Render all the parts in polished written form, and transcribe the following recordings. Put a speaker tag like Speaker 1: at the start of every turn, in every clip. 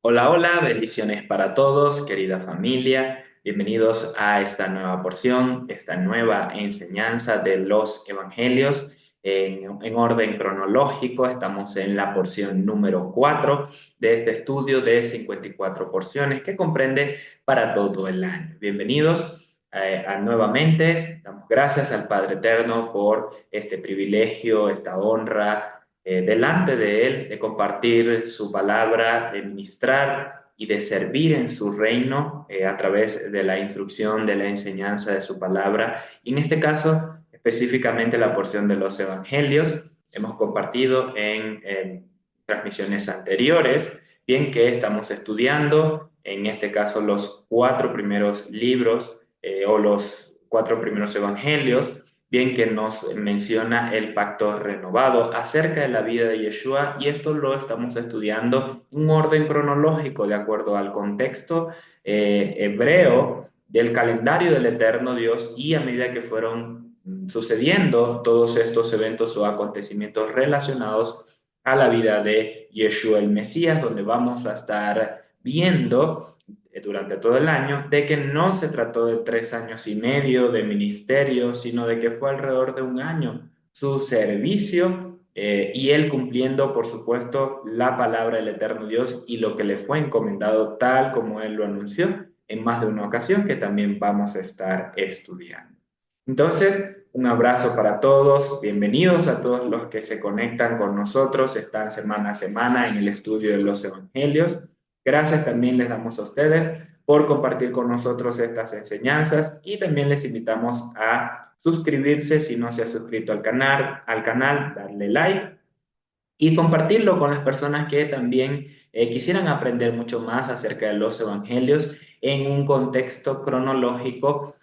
Speaker 1: Hola, hola, bendiciones para todos, querida familia. Bienvenidos a esta nueva porción, esta nueva enseñanza de los evangelios. En orden cronológico, estamos en la porción número 4 de este estudio de 54 porciones que comprende para todo el año. Bienvenidos nuevamente. Damos gracias al Padre Eterno por este privilegio, esta honra delante de Él, de compartir su palabra, de ministrar y de servir en su reino a través de la instrucción, de la enseñanza de su palabra. Y en este caso, específicamente la porción de los evangelios, hemos compartido en transmisiones anteriores, bien que estamos estudiando, en este caso, los cuatro primeros libros o los cuatro primeros evangelios, bien que nos menciona el pacto renovado acerca de la vida de Yeshua, y esto lo estamos estudiando en un orden cronológico de acuerdo al contexto hebreo del calendario del eterno Dios, y a medida que fueron sucediendo todos estos eventos o acontecimientos relacionados a la vida de Yeshua el Mesías, donde vamos a estar viendo durante todo el año, de que no se trató de 3 años y medio de ministerio, sino de que fue alrededor de un año su servicio y él cumpliendo, por supuesto, la palabra del eterno Dios y lo que le fue encomendado tal como él lo anunció en más de una ocasión que también vamos a estar estudiando. Entonces, un abrazo para todos, bienvenidos a todos los que se conectan con nosotros, están semana a semana en el estudio de los evangelios. Gracias también les damos a ustedes por compartir con nosotros estas enseñanzas y también les invitamos a suscribirse si no se ha suscrito al canal, darle like y compartirlo con las personas que también quisieran aprender mucho más acerca de los evangelios en un contexto cronológico,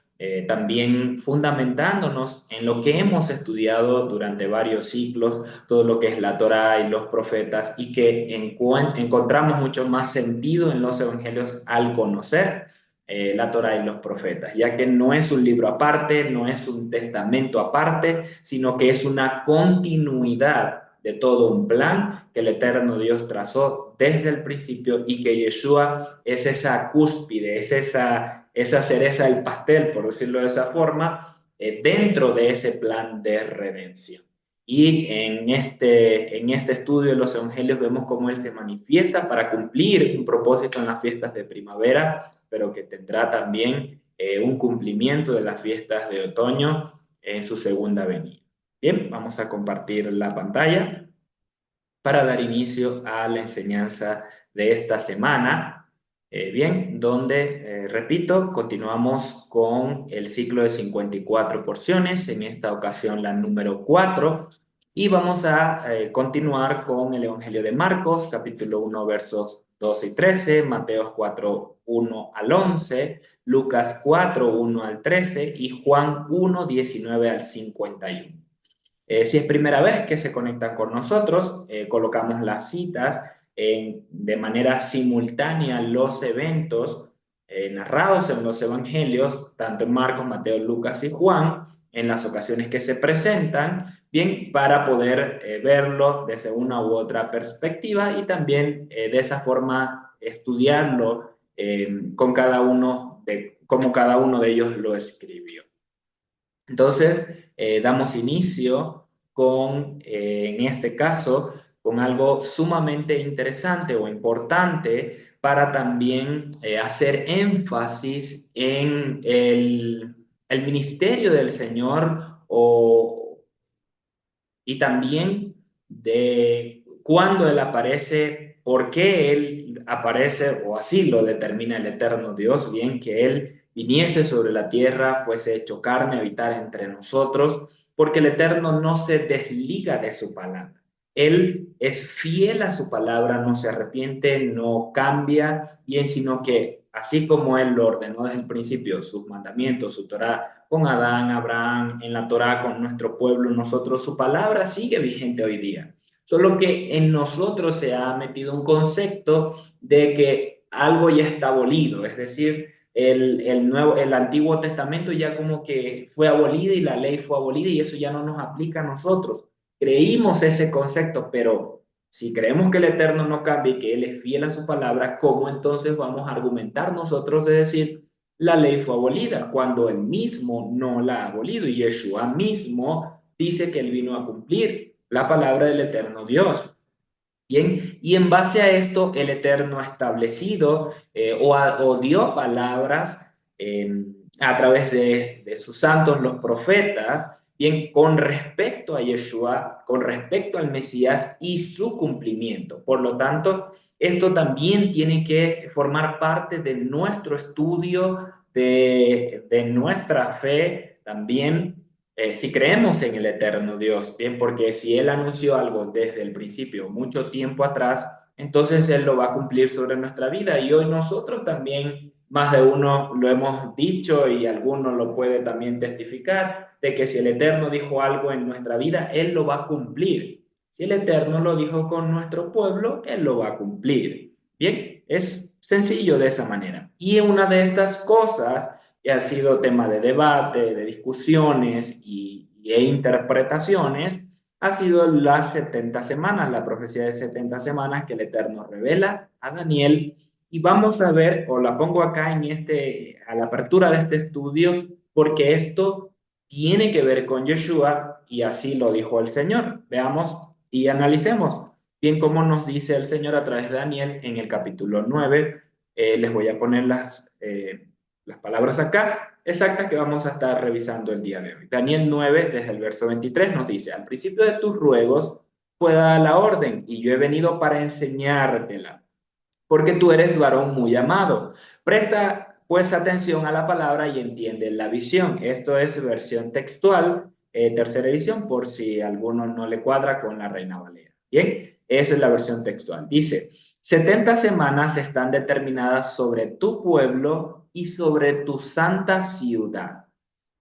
Speaker 1: también fundamentándonos en lo que hemos estudiado durante varios siglos, todo lo que es la Torá y los profetas, y que encontramos mucho más sentido en los evangelios al conocer la Torá y los profetas, ya que no es un libro aparte, no es un testamento aparte, sino que es una continuidad de todo un plan que el eterno Dios trazó desde el principio, y que Yeshua es esa cúspide, es esa cereza del pastel, por decirlo de esa forma, dentro de ese plan de redención. Y en este estudio de los evangelios vemos cómo Él se manifiesta para cumplir un propósito en las fiestas de primavera, pero que tendrá también un cumplimiento de las fiestas de otoño en su segunda venida. Bien, vamos a compartir la pantalla para dar inicio a la enseñanza de esta semana. Bien, donde, repito, continuamos con el ciclo de 54 porciones, en esta ocasión la número 4, y vamos a continuar con el Evangelio de Marcos, capítulo 1, versos 12 y 13, Mateo 4, 1 al 11, Lucas 4, 1 al 13 y Juan 1, 19 al 51. Si es primera vez que se conectan con nosotros, colocamos las citas de manera simultánea los eventos narrados en los evangelios, tanto en Marcos, Mateo, Lucas y Juan, en las ocasiones que se presentan, bien, para poder verlo desde una u otra perspectiva y también de esa forma estudiarlo con cada uno de cómo cada uno de ellos lo escribió. Entonces, damos inicio con, en este caso, con algo sumamente interesante o importante para también hacer énfasis en el ministerio del Señor y también de cuándo Él aparece, por qué Él aparece, o así lo determina el eterno Dios, bien que Él viniese sobre la tierra, fuese hecho carne, habitar entre nosotros, porque el eterno no se desliga de su palabra. Él es fiel a su palabra, no se arrepiente, no cambia, bien, sino que así como Él lo ordenó desde el principio, sus mandamientos, su Torá, con Adán, Abraham, en la Torá, con nuestro pueblo, nosotros, su palabra sigue vigente hoy día. Solo que en nosotros se ha metido un concepto de que algo ya está abolido, es decir, el Antiguo Testamento ya como que fue abolido y la ley fue abolida y eso ya no nos aplica a nosotros. Creímos ese concepto, pero Si creemos que el Eterno no cambia y que Él es fiel a su palabra, ¿cómo entonces vamos a argumentar nosotros de decir la ley fue abolida cuando Él mismo no la ha abolido? Y Yeshua mismo dice que Él vino a cumplir la palabra del Eterno Dios. Bien, y en base a esto, el Eterno ha establecido o dio palabras a través de sus santos, los profetas, bien, con respecto a Yeshua, con respecto al Mesías y su cumplimiento. Por lo tanto, esto también tiene que formar parte de nuestro estudio, de nuestra fe también si creemos en el eterno Dios, bien, porque si Él anunció algo desde el principio, mucho tiempo atrás, entonces Él lo va a cumplir sobre nuestra vida. Y hoy nosotros también, más de uno lo hemos dicho y alguno lo puede también testificar, de que si el eterno dijo algo en nuestra vida, Él lo va a cumplir. Si el eterno lo dijo con nuestro pueblo, Él lo va a cumplir. Bien, es sencillo de esa manera. Y una de estas cosas que ha sido tema de debate, de discusiones e interpretaciones, ha sido las 70 semanas, la profecía de 70 semanas que el Eterno revela a Daniel. Y vamos a ver, o la pongo acá a la apertura de este estudio, porque esto tiene que ver con Yeshua y así lo dijo el Señor. Veamos y analicemos bien cómo nos dice el Señor a través de Daniel en el capítulo 9. Les voy a poner las palabras acá exactas que vamos a estar revisando el día de hoy. Daniel 9, desde el verso 23, nos dice: al principio de tus ruegos fue dada la orden, y yo he venido para enseñártela, porque tú eres varón muy amado. Presta pues atención a la palabra y entiende la visión. Esto es versión textual, tercera edición, por si a alguno no le cuadra con la Reina Valera. Bien, esa es la versión textual. Dice: 70 semanas están determinadas sobre tu pueblo y sobre tu santa ciudad,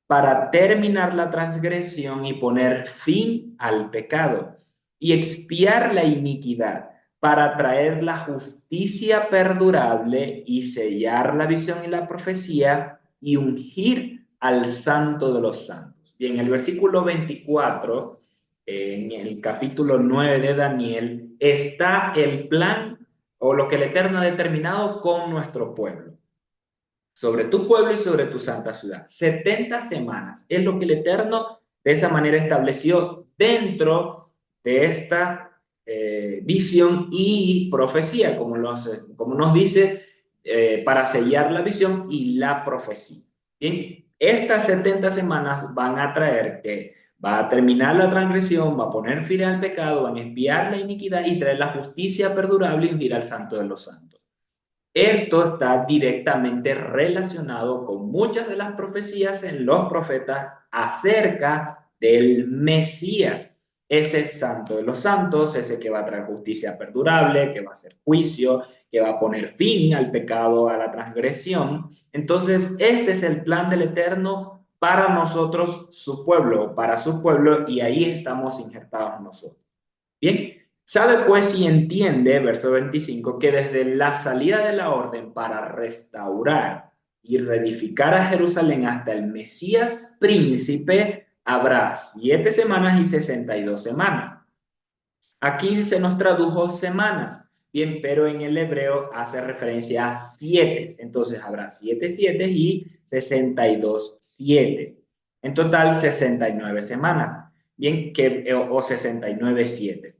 Speaker 1: para terminar la transgresión y poner fin al pecado, y expiar la iniquidad, para traer la justicia perdurable y sellar la visión y la profecía y ungir al santo de los santos. Bien, el versículo 24, en el capítulo 9 de Daniel, está el plan o lo que el Eterno ha determinado con nuestro pueblo, sobre tu pueblo y sobre tu santa ciudad. 70 semanas es lo que el Eterno de esa manera estableció dentro de esta visión y profecía, como nos dice, para sellar la visión y la profecía. Bien, estas 70 semanas van a traer que va a terminar la transgresión, va a poner fin al pecado, van a expiar la iniquidad y traer la justicia perdurable y ungir al santo de los santos. Esto está directamente relacionado con muchas de las profecías en los profetas acerca del Mesías, ese santo de los santos, ese que va a traer justicia perdurable, que va a hacer juicio, que va a poner fin al pecado, a la transgresión. Entonces, este es el plan del Eterno para nosotros, su pueblo, para su pueblo, y ahí estamos injertados nosotros. Bien, sabe pues y entiende, verso 25, que desde la salida de la orden para restaurar y reedificar a Jerusalén hasta el Mesías príncipe, habrá 7 semanas y 62 semanas. Aquí se nos tradujo semanas, bien, pero en el hebreo hace referencia a 7. Entonces habrá 7 7 y 62 7. En total, 69 semanas, bien, o 69 7,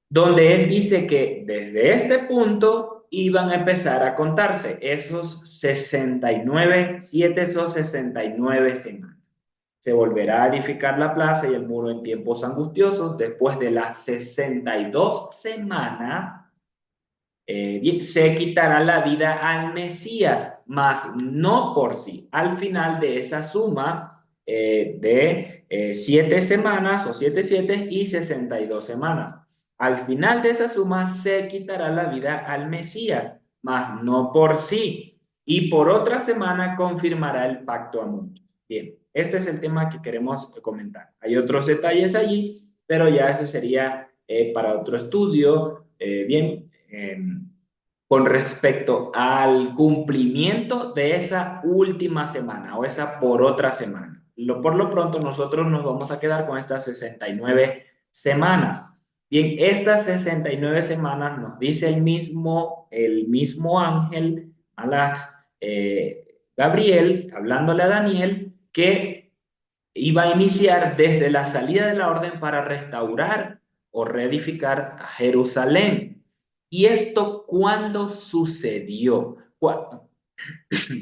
Speaker 1: donde él dice que desde este punto iban a empezar a contarse esos 69 7, esos 69 semanas. Se volverá a edificar la plaza y el muro en tiempos angustiosos. Después de las 62 semanas, se quitará la vida al Mesías, mas no por sí. Al final de esa suma de 7 semanas o 7 7 y 62 semanas. Al final de esa suma se quitará la vida al Mesías, mas no por sí. Y por otra semana confirmará el pacto a muchos. Bien, este es el tema que queremos comentar. Hay otros detalles allí, pero ya ese sería para otro estudio. Bien, con respecto al cumplimiento de esa última semana o esa por otra semana. Por lo pronto nosotros nos vamos a quedar con estas 69 semanas. Bien, estas 69 semanas nos dice el mismo ángel, Malach, Gabriel, hablándole a Daniel, que iba a iniciar desde la salida de la orden para restaurar o reedificar a Jerusalén. ¿Y esto cuándo sucedió?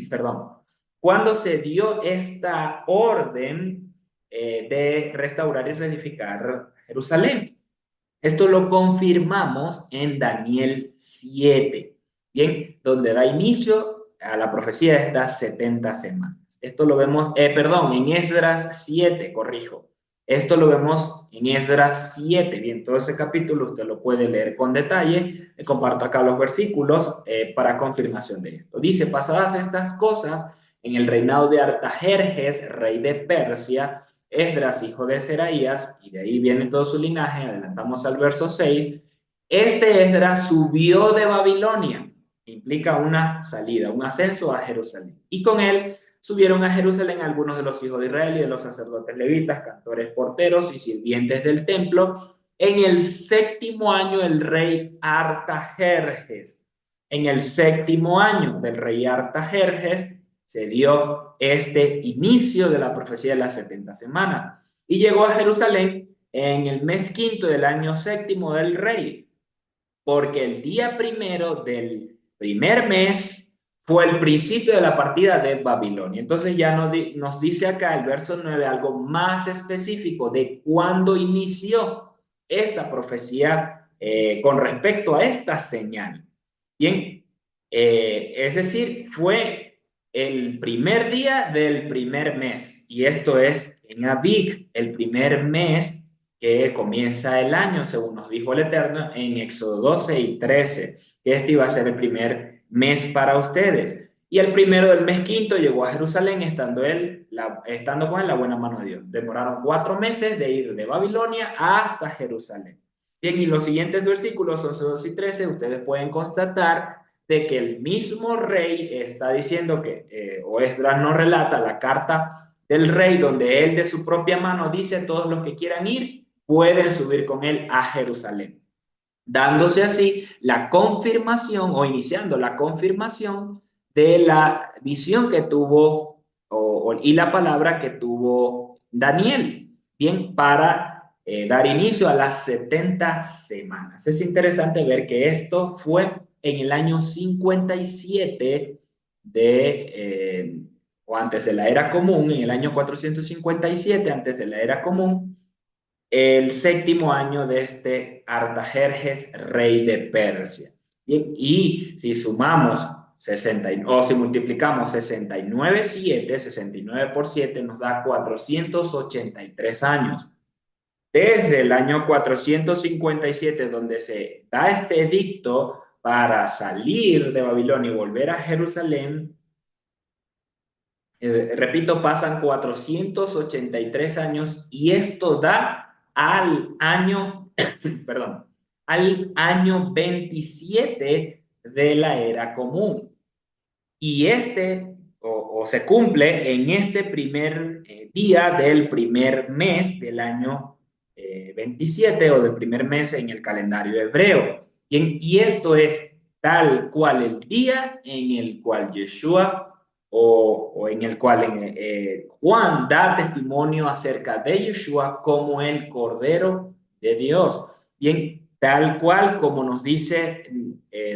Speaker 1: Perdón, ¿cuándo se dio esta orden de restaurar y reedificar Jerusalén? Esto lo confirmamos en Daniel 7, ¿bien? Donde da inicio a la profecía de estas 70 semanas. Esto lo vemos, perdón, en Esdras 7, corrijo. Esto lo vemos en Esdras 7, bien, todo ese capítulo usted lo puede leer con detalle. Le comparto acá los versículos para confirmación de esto. Dice, pasadas estas cosas, en el reinado de Artajerjes, rey de Persia, Esdras, hijo de Seraías, y de ahí viene todo su linaje, adelantamos al verso 6, este Esdras subió de Babilonia, implica una salida, un ascenso a Jerusalén, y con él subieron a Jerusalén algunos de los hijos de Israel y de los sacerdotes levitas, cantores, porteros y sirvientes del templo, en el 7º año del rey Artajerjes. En el 7º año del rey Artajerjes, se dio este inicio de la profecía de las 70 semanas y llegó a Jerusalén en el mes quinto del año 7º del rey, porque el día primero del primer mes fue el principio de la partida de Babilonia. Entonces ya nos dice acá el verso 9 algo más específico de cuándo inició esta profecía con respecto a esta señal. Bien, es decir, fue el primer día del primer mes, y esto es en Abib, el primer mes que comienza el año, según nos dijo el Eterno en Éxodo 12 y 13, que este iba a ser el primer mes para ustedes. Y el primero del mes quinto llegó a Jerusalén, estando con él la buena mano de Dios. Demoraron 4 meses de ir de Babilonia hasta Jerusalén. Bien, y los siguientes versículos, 11, 12 y 13, ustedes pueden constatar de que el mismo rey está diciendo que, o Esdras nos relata la carta del rey, donde él de su propia mano dice a todos los que quieran ir, pueden subir con él a Jerusalén, dándose así la confirmación o iniciando la confirmación de la visión que tuvo y la palabra que tuvo Daniel, bien, para dar inicio a las 70 semanas. Es interesante ver que esto fue en el año 57 o antes de la era común, en el año 457 antes de la era común, el 7º año de este Artajerjes, rey de Persia. Y si sumamos 60, o si multiplicamos 69 por 7, nos da 483 años. Desde el año 457, donde se da este edicto para salir de Babilonia y volver a Jerusalén, repito, pasan 483 años y esto da al año, perdón, al año 27 de la era común. Y se cumple en este primer día del primer mes del año 27 o del primer mes en el calendario hebreo. Y esto es tal cual el día en el cual Yeshua o en el cual Juan da testimonio acerca de Yeshua como el Cordero de Dios. Bien, tal cual como nos dice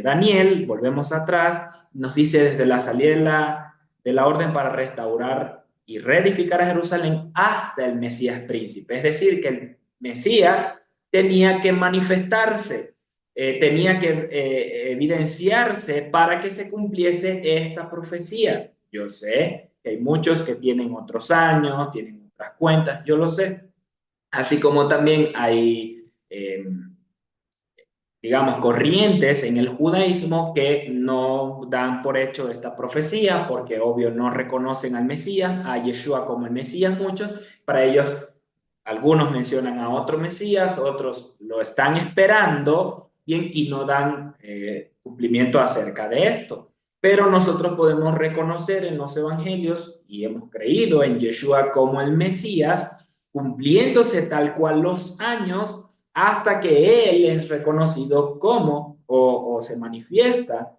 Speaker 1: Daniel, volvemos atrás, nos dice desde la salida de la orden para restaurar y reedificar a Jerusalén hasta el Mesías príncipe. Es decir, que el Mesías tenía que manifestarse, tenía que evidenciarse para que se cumpliese esta profecía. Yo sé que hay muchos que tienen otros años, tienen otras cuentas, yo lo sé. Así como también hay digamos, corrientes en el judaísmo que no dan por hecho esta profecía porque obvio no reconocen al Mesías, a Yeshua como el Mesías muchos. Para ellos, algunos mencionan a otro Mesías, otros lo están esperando, bien, y no dan cumplimiento acerca de esto. Pero nosotros podemos reconocer en los evangelios y hemos creído en Yeshua como el Mesías, cumpliéndose tal cual los años hasta que Él es reconocido como o se manifiesta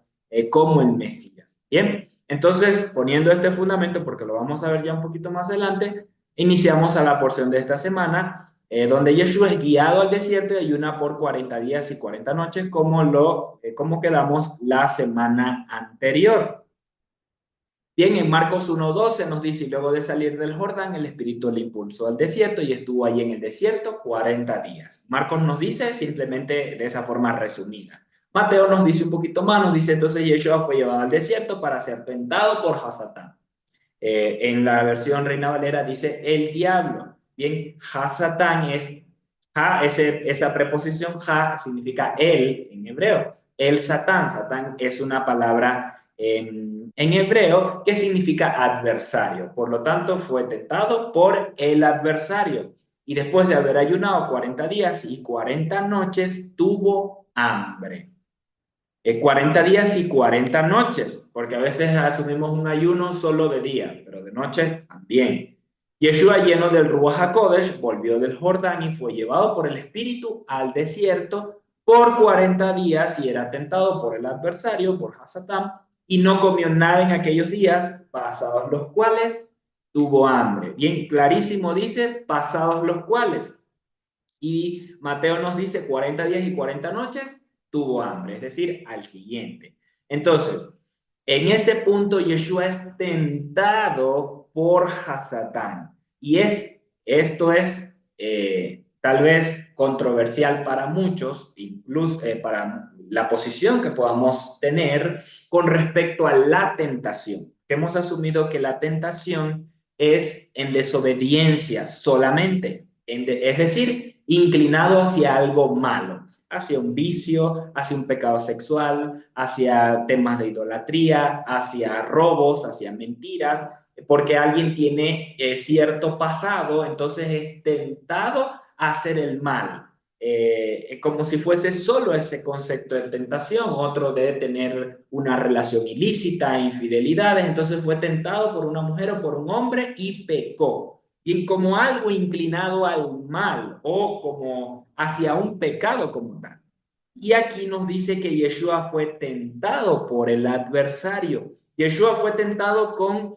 Speaker 1: como el Mesías. Bien, entonces poniendo este fundamento, porque lo vamos a ver ya un poquito más adelante, iniciamos a la porción de esta semana, donde Yeshua es guiado al desierto y ayuna por 40 días y 40 noches, como quedamos la semana anterior. Bien, en Marcos 1:12 nos dice, y luego de salir del Jordán, el Espíritu le impulsó al desierto y estuvo allí en el desierto 40 días. Marcos nos dice simplemente de esa forma resumida. Mateo nos dice un poquito más, nos dice, entonces Yeshua fue llevado al desierto para ser tentado por Hasatán. En la versión Reina Valera dice el diablo. Bien, Hasatán esa preposición ha significa él en hebreo. El Satán, Satán es una palabra en hebreo que significa adversario. Por lo tanto, fue tentado por el adversario. Y después de haber ayunado 40 días y 40 noches, tuvo hambre. 40 días y 40 noches, porque a veces asumimos un ayuno solo de día, pero de noche también. Yeshua, lleno del Ruach HaKodesh, volvió del Jordán y fue llevado por el Espíritu al desierto por 40 días y era tentado por el adversario, por Hasatán, y no comió nada en aquellos días, pasados los cuales tuvo hambre. Bien clarísimo dice, pasados los cuales. Y Mateo nos dice 40 días y 40 noches tuvo hambre, es decir, al siguiente. Entonces, en este punto Yeshua es tentado por Hasatán. Y esto es tal vez controversial para muchos, incluso para la posición que podamos tener con respecto a la tentación. Que hemos asumido que la tentación es en desobediencia solamente, es decir, inclinado hacia algo malo, hacia un vicio, hacia un pecado sexual, hacia temas de idolatría, hacia robos, hacia mentiras, porque alguien tiene cierto pasado, entonces es tentado a hacer el mal. Como si fuese solo ese concepto de tentación, otro de tener una relación ilícita, infidelidades, entonces fue tentado por una mujer o por un hombre y pecó. Y como algo inclinado al mal o como hacia un pecado como tal. Y aquí nos dice que Yeshua fue tentado por el adversario. Yeshua fue tentado con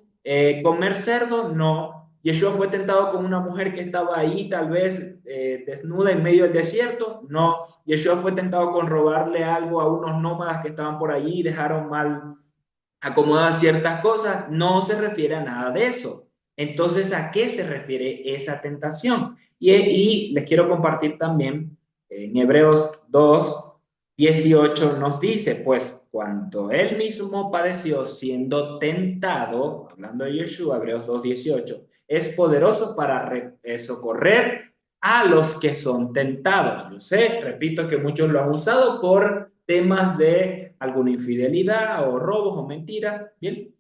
Speaker 1: comer cerdo, no. Yeshua fue tentado con una mujer que estaba ahí tal vez desnuda en medio del desierto, no. Yeshua fue tentado con robarle algo a unos nómadas que estaban por allí y dejaron mal acomodadas ciertas cosas, no se refiere a nada de eso. Entonces, ¿a qué se refiere esa tentación? Y les quiero compartir también en Hebreos 2:18 nos dice, pues cuando él mismo padeció siendo tentado, hablando de Yeshua, Hebreos 2:18, es poderoso para socorrer a los que son tentados. Yo sé, repito que muchos lo han usado por temas de alguna infidelidad o robos o mentiras. Bien.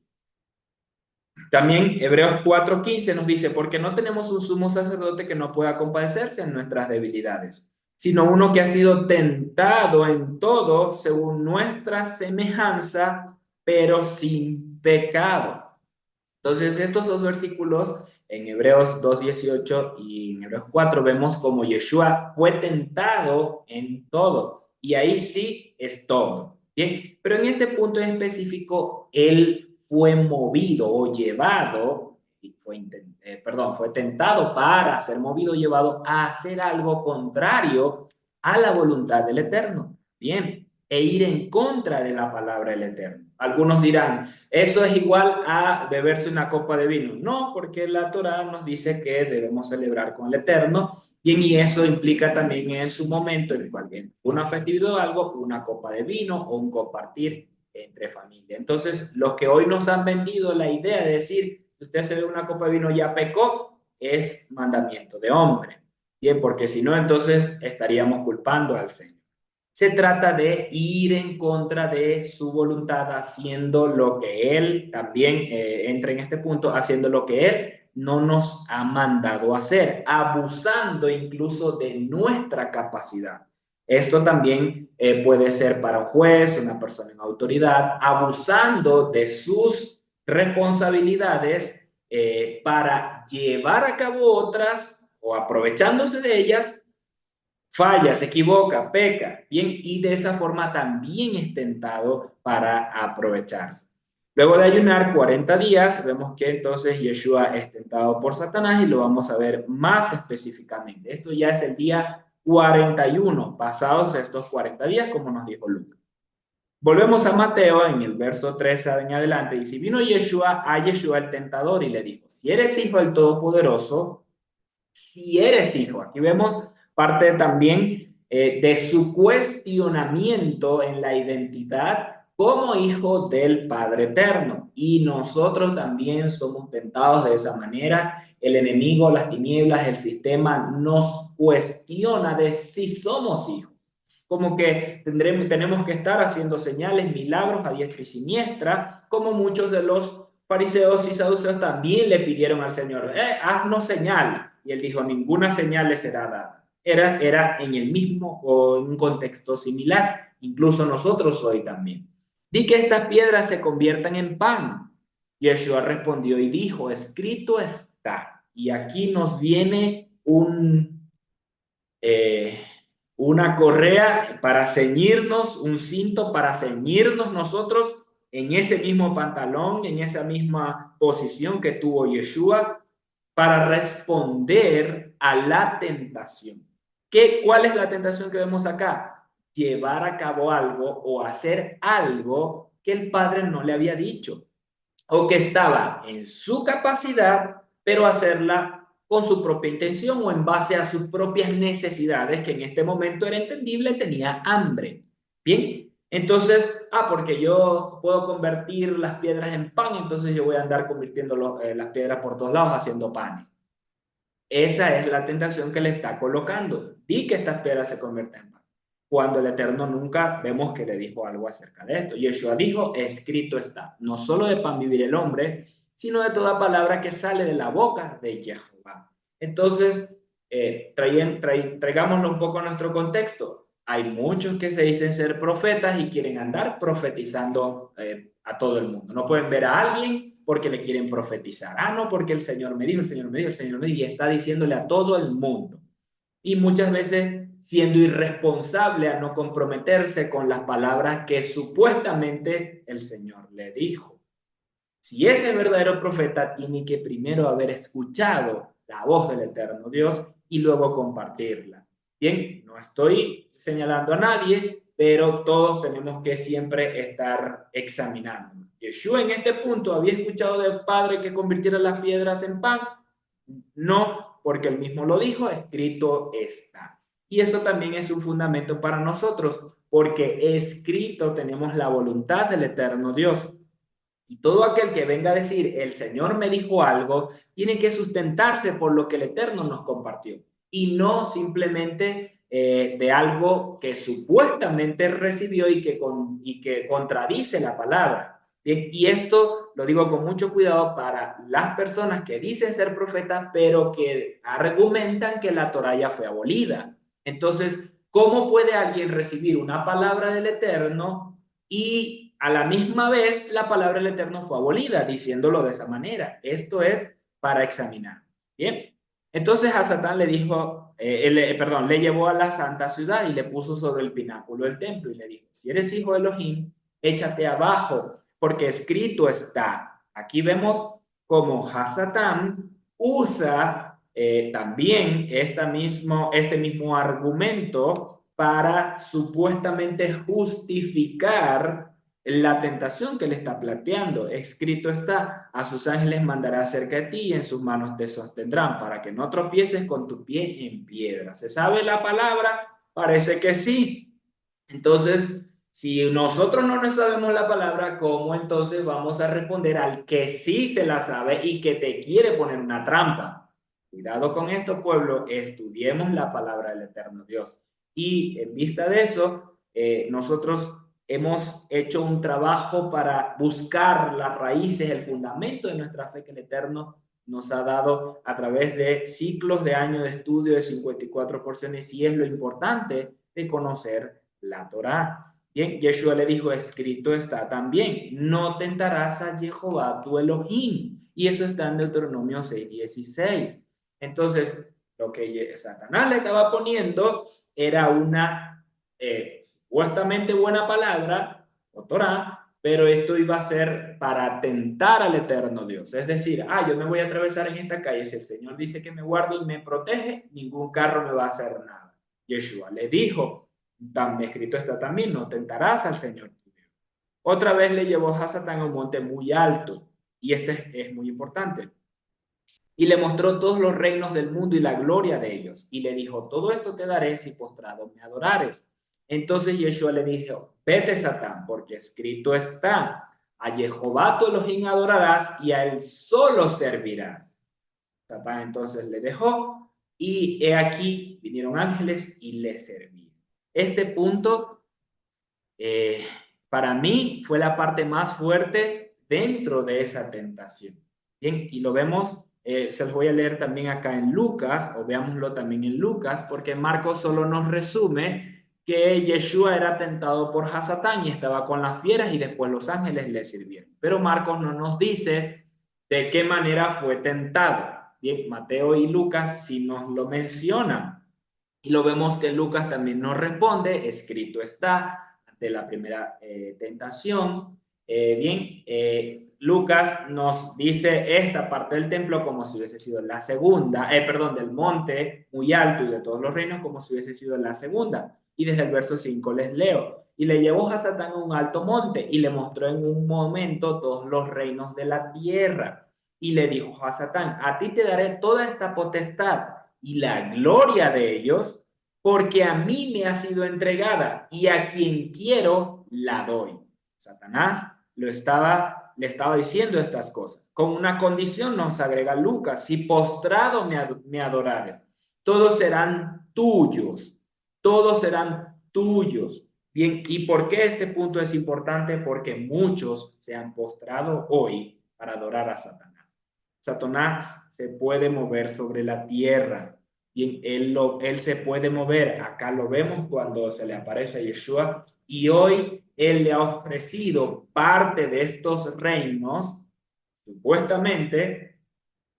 Speaker 1: También Hebreos 4:15 nos dice, porque no tenemos un sumo sacerdote que no pueda compadecerse en nuestras debilidades, sino uno que ha sido tentado en todo según nuestra semejanza, pero sin pecado. Entonces, estos dos versículos en Hebreos 2:18 y en Hebreos 4 vemos como Yeshua fue tentado en todo. Y ahí sí es todo. Bien, pero en este punto en específico, él fue movido o llevado, fue tentado para ser movido o llevado a hacer algo contrario a la voluntad del Eterno. Bien, e ir en contra de la palabra del Eterno. Algunos dirán, eso es igual a beberse una copa de vino. No, porque la Torá nos dice que debemos celebrar con el Eterno y eso implica también en su momento, en cualquier una festividad o algo, una copa de vino o un compartir entre familia. Entonces, los que hoy nos han vendido la idea de decir, si usted se bebe una copa de vino ya pecó, es mandamiento de hombre. Bien, porque si no, entonces estaríamos culpando al Señor. Se trata de ir en contra de su voluntad, haciendo lo que Él también entra en este punto, haciendo lo que Él no nos ha mandado hacer, abusando incluso de nuestra capacidad. Esto también puede ser para un juez, una persona en autoridad, abusando de sus responsabilidades para llevar a cabo otras o aprovechándose de ellas falla, se equivoca, peca, bien, y de esa forma también es tentado para aprovecharse. Luego de ayunar 40 días, vemos que entonces Yeshua es tentado por Satanás y lo vamos a ver más específicamente. Esto ya es el día 41, pasados estos 40 días, como nos dijo Lucas. Volvemos a Mateo en el verso 13 en adelante. Y si vino Yeshua a Yeshua el tentador y le dijo, si eres hijo del Todopoderoso, si eres hijo. Aquí vemos parte también de su cuestionamiento en la identidad como hijo del Padre Eterno. Y nosotros también somos tentados de esa manera. El enemigo, las tinieblas, el sistema nos cuestiona de si somos hijos. Como que tenemos que estar haciendo señales, milagros a diestra y siniestra, como muchos de los fariseos y saduceos también le pidieron al Señor, haznos señal. Y él dijo, ninguna señal le será dada. Era en el mismo o en un contexto similar, incluso nosotros hoy también. Di que estas piedras se conviertan en pan. Yeshua respondió y dijo, escrito está. Y aquí nos viene eh, una correa para ceñirnos, un cinto para ceñirnos nosotros en ese mismo pantalón, en esa misma posición que tuvo Yeshua, para responder a la tentación. ¿Cuál es la tentación que vemos acá? Llevar a cabo algo o hacer algo que el Padre no le había dicho o que estaba en su capacidad, pero hacerla con su propia intención o en base a sus propias necesidades, que en este momento era entendible, tenía hambre. Bien, entonces, porque yo puedo convertir las piedras en pan, entonces yo voy a andar convirtiendo las piedras por todos lados haciendo pan. Esa es la tentación que le está colocando. Di que estas piedras se convierten en pan. Cuando el Eterno nunca vemos que le dijo algo acerca de esto. Yeshua dijo, escrito está, no solo de pan vivir el hombre, sino de toda palabra que sale de la boca de Jehová. Entonces, traigámoslo un poco a nuestro contexto. Hay muchos que se dicen ser profetas y quieren andar profetizando a todo el mundo. No pueden ver a alguien porque le quieren profetizar. No, porque el Señor me dijo, el Señor me dijo, el Señor me dijo, y está diciéndole a todo el mundo. Y muchas veces siendo irresponsable a no comprometerse con las palabras que supuestamente el Señor le dijo. Si ese es verdadero profeta, tiene que primero haber escuchado la voz del eterno Dios y luego compartirla. Bien, no estoy señalando a nadie, pero todos tenemos que siempre estar examinando. Yeshua en este punto había escuchado del Padre que convirtiera las piedras en pan. No, porque él mismo lo dijo, escrito está. Y eso también es un fundamento para nosotros, porque escrito tenemos la voluntad del eterno Dios. Y todo aquel que venga a decir, el Señor me dijo algo, tiene que sustentarse por lo que el Eterno nos compartió. Y no simplemente de algo que supuestamente recibió y que contradice la palabra. Bien, y esto lo digo con mucho cuidado para las personas que dicen ser profetas, pero que argumentan que la Torá ya fue abolida. Entonces, ¿cómo puede alguien recibir una palabra del Eterno y a la misma vez la palabra del Eterno fue abolida, diciéndolo de esa manera? Esto es para examinar. Bien, entonces a Satán le dijo, le llevó a la santa ciudad y le puso sobre el pináculo del templo y le dijo, si eres hijo de Elohim, échate abajo, porque escrito está. Aquí vemos cómo Hasatán usa también este mismo argumento para supuestamente justificar la tentación que le está planteando. Escrito está, a sus ángeles mandará cerca de ti y en sus manos te sostendrán para que no tropieces con tu pie en piedra. ¿Se sabe la palabra? Parece que sí. Entonces, si nosotros no nos sabemos la palabra, ¿cómo entonces vamos a responder al que sí se la sabe y que te quiere poner una trampa? Cuidado con esto, pueblo, estudiemos la palabra del eterno Dios. Y en vista de eso, nosotros hemos hecho un trabajo para buscar las raíces, el fundamento de nuestra fe que el Eterno nos ha dado a través de ciclos de años de estudio de 54 porciones, y es lo importante de conocer la Torá. Bien, Yeshua le dijo, escrito está también, no tentarás a Jehová tu Elohim. Y eso está en Deuteronomio 6:16. Entonces, lo que Satanás le estaba poniendo era una supuestamente buena palabra, o Torah, pero esto iba a ser para atentar al eterno Dios. Es decir, yo me voy a atravesar en esta calle, si el Señor dice que me guarde y me protege, ningún carro me va a hacer nada. Yeshua le dijo, también escrito está también, no tentarás al Señor tu Dios. Otra vez le llevó a Satán a un monte muy alto, y este es muy importante. Y le mostró todos los reinos del mundo y la gloria de ellos. Y le dijo, todo esto te daré si postrado me adorares. Entonces Yeshua le dijo, vete Satán, porque escrito está, a Jehová tu Elohim adorarás y a él solo servirás. Satán entonces le dejó y he aquí vinieron ángeles y le servían. Este punto para mí fue la parte más fuerte dentro de esa tentación. Bien, y lo vemos, se los voy a leer también acá en Lucas, o veámoslo también en Lucas, porque Marcos solo nos resume que Yeshua era tentado por Hasatán y estaba con las fieras y después los ángeles le sirvieron. Pero Marcos no nos dice de qué manera fue tentado. Bien, Mateo y Lucas sí nos lo mencionan. Y lo vemos que Lucas también nos responde, escrito está, ante la primera tentación. Lucas nos dice esta parte del templo como si hubiese sido la segunda, del monte muy alto y de todos los reinos como si hubiese sido la segunda. Y desde el verso 5 les leo. Y le llevó a Satán a un alto monte y le mostró en un momento todos los reinos de la tierra. Y le dijo a Satán, a ti te daré toda esta potestad y la gloria de ellos, porque a mí me ha sido entregada y a quien quiero la doy. Satanás le estaba diciendo estas cosas. Con una condición nos agrega Lucas, si postrado me adorares, todos serán tuyos, todos serán tuyos. Bien, ¿y por qué este punto es importante? Porque muchos se han postrado hoy para adorar a Satanás. Satanás se puede mover sobre la tierra. Bien, él se puede mover. Acá lo vemos cuando se le aparece a Yeshua. Y hoy él le ha ofrecido parte de estos reinos, supuestamente,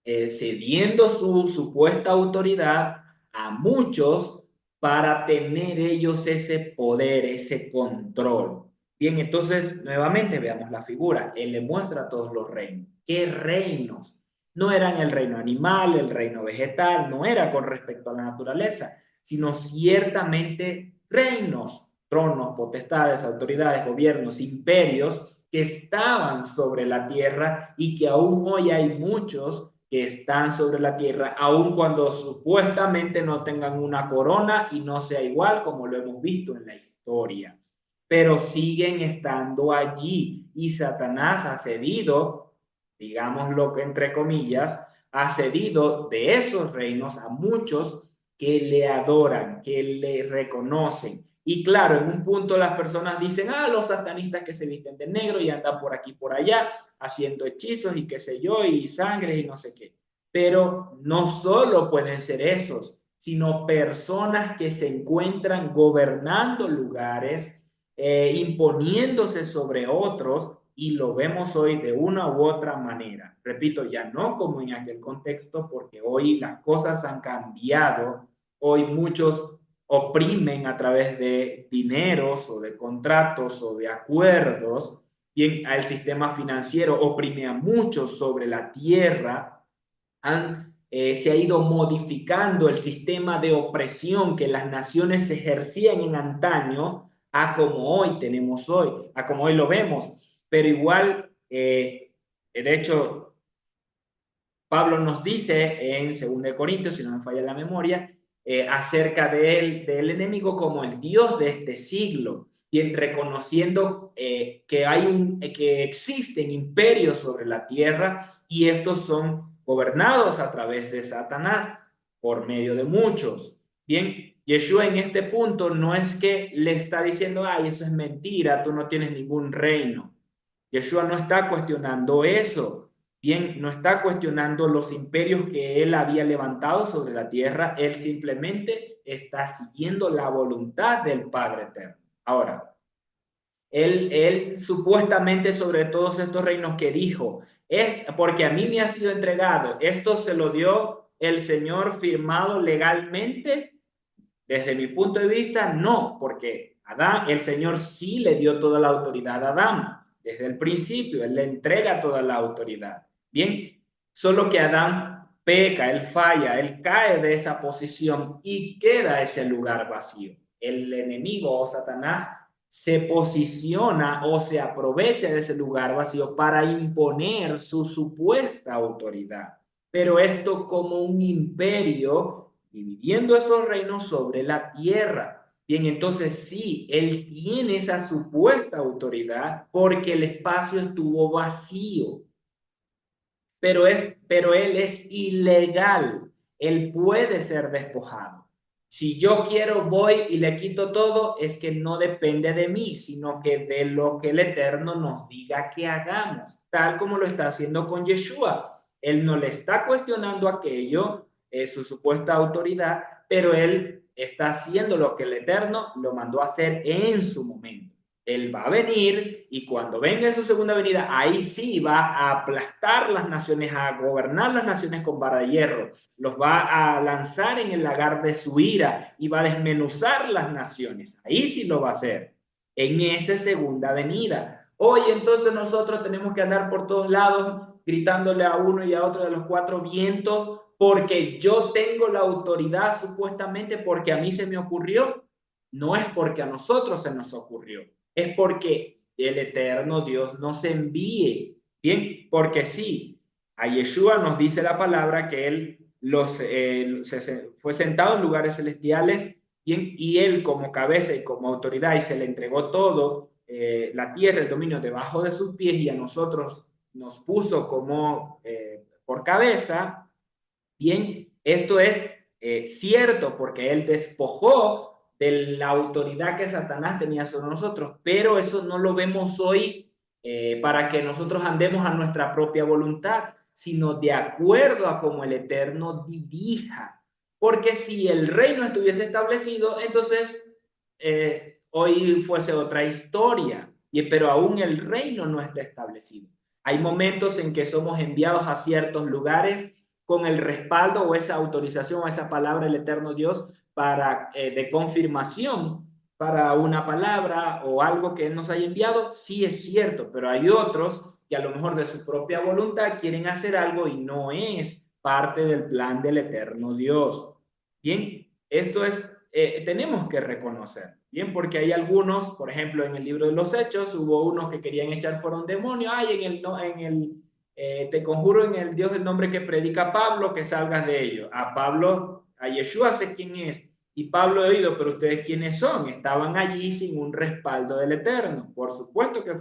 Speaker 1: cediendo su supuesta autoridad a muchos para tener ellos ese poder, ese control. Bien, entonces nuevamente veamos la figura. Él le muestra todos los reinos. ¿Qué reinos? No eran el reino animal, el reino vegetal, no era con respecto a la naturaleza, sino ciertamente reinos, tronos, potestades, autoridades, gobiernos, imperios que estaban sobre la tierra y que aún hoy hay muchos que están sobre la tierra, aun cuando supuestamente no tengan una corona y no sea igual como lo hemos visto en la historia. Pero siguen estando allí y Satanás ha cedido, digámoslo que entre comillas, ha cedido de esos reinos a muchos que le adoran, que le reconocen. Y claro, en un punto las personas dicen, los satanistas que se visten de negro y andan por aquí por allá haciendo hechizos y qué sé yo, y sangre y no sé qué. Pero no solo pueden ser esos, sino personas que se encuentran gobernando lugares, imponiéndose sobre otros, y lo vemos hoy de una u otra manera. Repito, ya no como en aquel contexto, porque hoy las cosas han cambiado. Hoy muchos oprimen a través de dineros o de contratos o de acuerdos. Bien, al sistema financiero oprime a muchos sobre la tierra. Se ha ido modificando el sistema de opresión que las naciones ejercían en antaño a como hoy tenemos hoy, a como hoy lo vemos. Pero igual, de hecho, Pablo nos dice en 2 Corintios, si no me falla la memoria, acerca del enemigo como el Dios de este siglo, y reconociendo que existen imperios sobre la tierra y estos son gobernados a través de Satanás por medio de muchos. Bien, Yeshua en este punto no es que le está diciendo, eso es mentira, tú no tienes ningún reino. Yeshua no está cuestionando eso. Bien, no está cuestionando los imperios que él había levantado sobre la tierra, él simplemente está siguiendo la voluntad del Padre Eterno. Ahora, él supuestamente sobre todos estos reinos que dijo, es porque a mí me ha sido entregado, esto se lo dio el Señor firmado legalmente. Desde mi punto de vista, no, porque Adán, el Señor sí le dio toda la autoridad a Adán. Desde el principio, Él le entrega toda la autoridad. Bien, solo que Adán peca, él falla, él cae de esa posición y queda ese lugar vacío. El enemigo o Satanás se posiciona o se aprovecha de ese lugar vacío para imponer su supuesta autoridad. Pero esto como un imperio dividiendo esos reinos sobre la tierra. Bien, entonces sí, él tiene esa supuesta autoridad porque el espacio estuvo vacío, pero él es ilegal, él puede ser despojado. Si yo quiero, voy y le quito todo, es que no depende de mí, sino que de lo que el Eterno nos diga que hagamos, tal como lo está haciendo con Yeshua. Él no le está cuestionando aquello, es su supuesta autoridad, pero él está haciendo lo que el Eterno lo mandó a hacer en su momento. Él va a venir y cuando venga en su segunda venida, ahí sí va a aplastar las naciones, a gobernar las naciones con vara de hierro, los va a lanzar en el lagar de su ira y va a desmenuzar las naciones. Ahí sí lo va a hacer, en esa segunda venida. Hoy entonces nosotros tenemos que andar por todos lados gritándole a uno y a otro de los cuatro vientos porque yo tengo la autoridad supuestamente porque a mí se me ocurrió. No es porque a nosotros se nos ocurrió, es porque el eterno Dios nos envíe. Bien, porque sí, a Yeshua nos dice la palabra que él fue sentado en lugares celestiales, bien, y él como cabeza y como autoridad y se le entregó todo, la tierra, el dominio debajo de sus pies y a nosotros nos puso como por cabeza. Bien, esto es cierto porque él despojó de la autoridad que Satanás tenía sobre nosotros, pero eso no lo vemos hoy para que nosotros andemos a nuestra propia voluntad, sino de acuerdo a cómo el Eterno dirija. Porque si el reino estuviese establecido, entonces hoy fuese otra historia, pero aún el reino no está establecido. Hay momentos en que somos enviados a ciertos lugares con el respaldo o esa autorización o esa palabra del eterno Dios para de confirmación para una palabra o algo que Él nos haya enviado, sí es cierto, pero hay otros que a lo mejor de su propia voluntad quieren hacer algo y no es parte del plan del eterno Dios. Bien, esto es, tenemos que reconocer, bien, porque hay algunos, por ejemplo, en el libro de los Hechos, hubo unos que querían echar fuera un demonio, ay, te conjuro en el Dios del nombre que predica Pablo, que salgas de ello. A Pablo, a Yeshua sé quién es, y Pablo he oído, pero ustedes quiénes son, estaban allí sin un respaldo del Eterno. Por supuesto que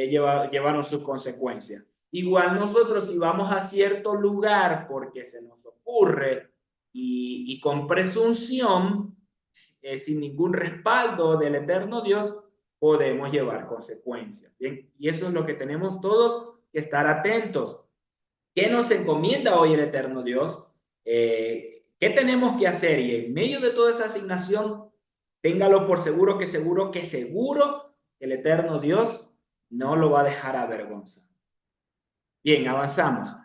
Speaker 1: llevaron sus consecuencias. Igual nosotros si vamos a cierto lugar porque se nos ocurre y con presunción, sin ningún respaldo del Eterno Dios, podemos llevar consecuencias. ¿Bien? Y eso es lo que tenemos todos que estar atentos. ¿Qué nos encomienda hoy el eterno Dios? ¿Qué tenemos que hacer? Y en medio de toda esa asignación, téngalo por seguro que seguro el eterno Dios no lo va a dejar avergonzar. Bien, avanzamos.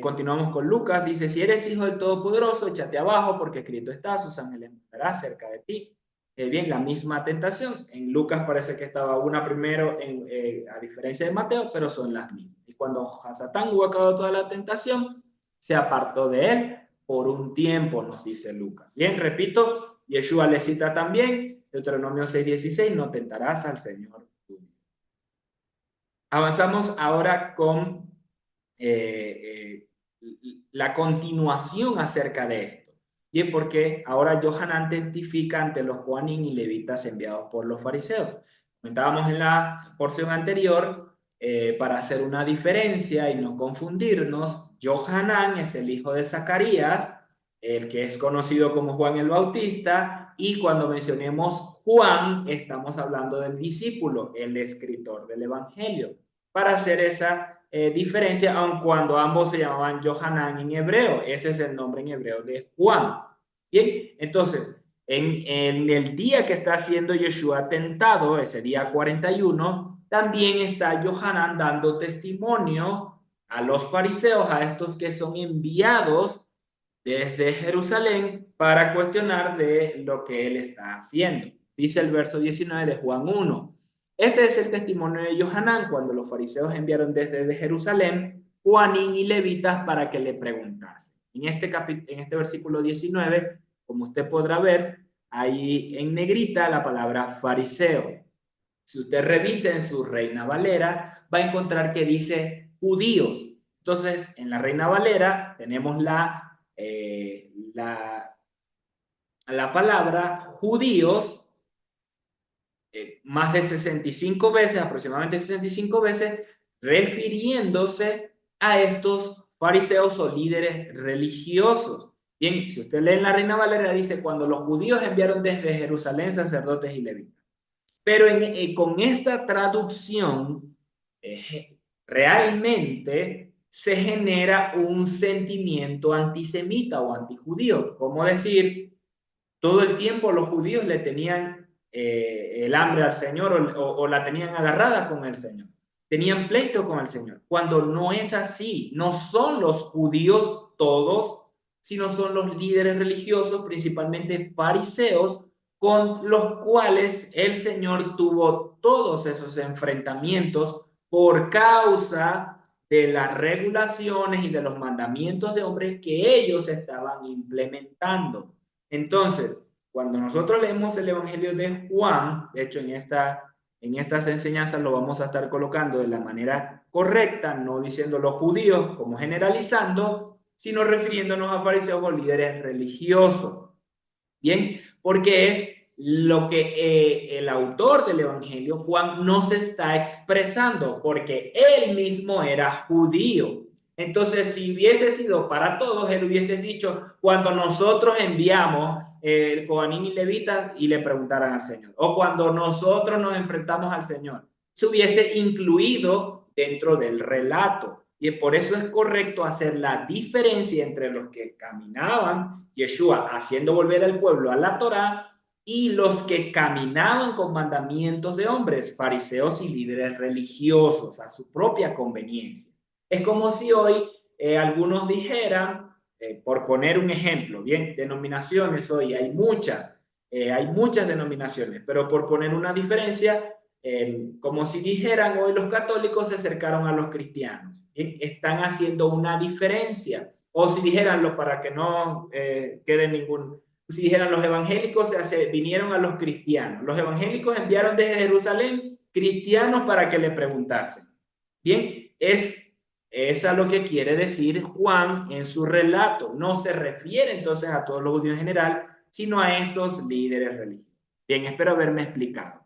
Speaker 1: Continuamos con Lucas. Dice, si eres hijo del Todopoderoso, échate abajo porque escrito está, sus ángeles estarán cerca de ti. Bien, la misma tentación. En Lucas parece que estaba una primero, a diferencia de Mateo, pero son las mismas. Y cuando Satán hubo acabado toda la tentación, se apartó de él por un tiempo, nos dice Lucas. Bien, repito, Yeshua le cita también, Deuteronomio 6:16, no tentarás al Señor. Avanzamos ahora con la continuación acerca de esto. Bien, porque ahora Johanan testifica ante los Coanín y levitas enviados por los fariseos. Comentábamos en la porción anterior, para hacer una diferencia y no confundirnos, Johanan es el hijo de Zacarías, el que es conocido como Juan el Bautista, y cuando mencionemos Juan, estamos hablando del discípulo, el escritor del Evangelio, para hacer esa diferencia, aun cuando ambos se llamaban Johanan en hebreo. Ese es el nombre en hebreo de Juan. Bien, entonces, en el día que está siendo Yeshua tentado, ese día 41, también está Johanan dando testimonio a los fariseos, a estos que son enviados desde Jerusalén para cuestionar de lo que él está haciendo. Dice el verso 19 de Juan 1. Este es el testimonio de Johanán cuando los fariseos enviaron desde Jerusalén Juanín y levitas para que le preguntasen. En este versículo 19, como usted podrá ver, ahí en negrita la palabra fariseo. Si usted revisa en su Reina Valera, va a encontrar que dice judíos. Entonces, en la Reina Valera tenemos la palabra judíos más de 65 veces, aproximadamente 65 veces, refiriéndose a estos fariseos o líderes religiosos. Bien, si usted lee en la Reina Valera, dice, cuando los judíos enviaron desde Jerusalén sacerdotes y levitas. Pero con esta traducción, realmente se genera un sentimiento antisemita o antijudío. Como decir, todo el tiempo los judíos le tenían el hambre al Señor o la tenían agarrada con el Señor. Tenían pleito con el Señor. Cuando no es así, no son los judíos todos, sino son los líderes religiosos, principalmente fariseos, con los cuales el Señor tuvo todos esos enfrentamientos por causa de las regulaciones y de los mandamientos de hombres que ellos estaban implementando. Entonces, cuando nosotros leemos el Evangelio de Juan, de hecho en estas enseñanzas lo vamos a estar colocando de la manera correcta, no diciendo los judíos como generalizando, sino refiriéndonos a fariseos o líderes religiosos. Bien, porque es lo que el autor del Evangelio, Juan, nos está expresando, porque él mismo era judío. Entonces, si hubiese sido para todos, él hubiese dicho, cuando nosotros enviamos el Coanín y Levita y le preguntaran al Señor, o cuando nosotros nos enfrentamos al Señor, se hubiese incluido dentro del relato. Y por eso es correcto hacer la diferencia entre los que caminaban, Yeshua haciendo volver al pueblo a la Torá, y los que caminaban con mandamientos de hombres, fariseos y líderes religiosos, a su propia conveniencia. Es como si hoy algunos dijeran, por poner un ejemplo, bien, denominaciones hoy hay muchas denominaciones, pero por poner una diferencia, como si dijeran hoy los católicos se acercaron a los cristianos. ¿Bien? Están haciendo una diferencia. O si dijeran, para que no quede ningún, si dijeran los evangélicos vinieron a los cristianos. Los evangélicos enviaron desde Jerusalén cristianos para que le preguntasen. Bien, es a lo que quiere decir Juan en su relato. No se refiere entonces a todos los judíos en general, sino a estos líderes religiosos. Bien, espero haberme explicado.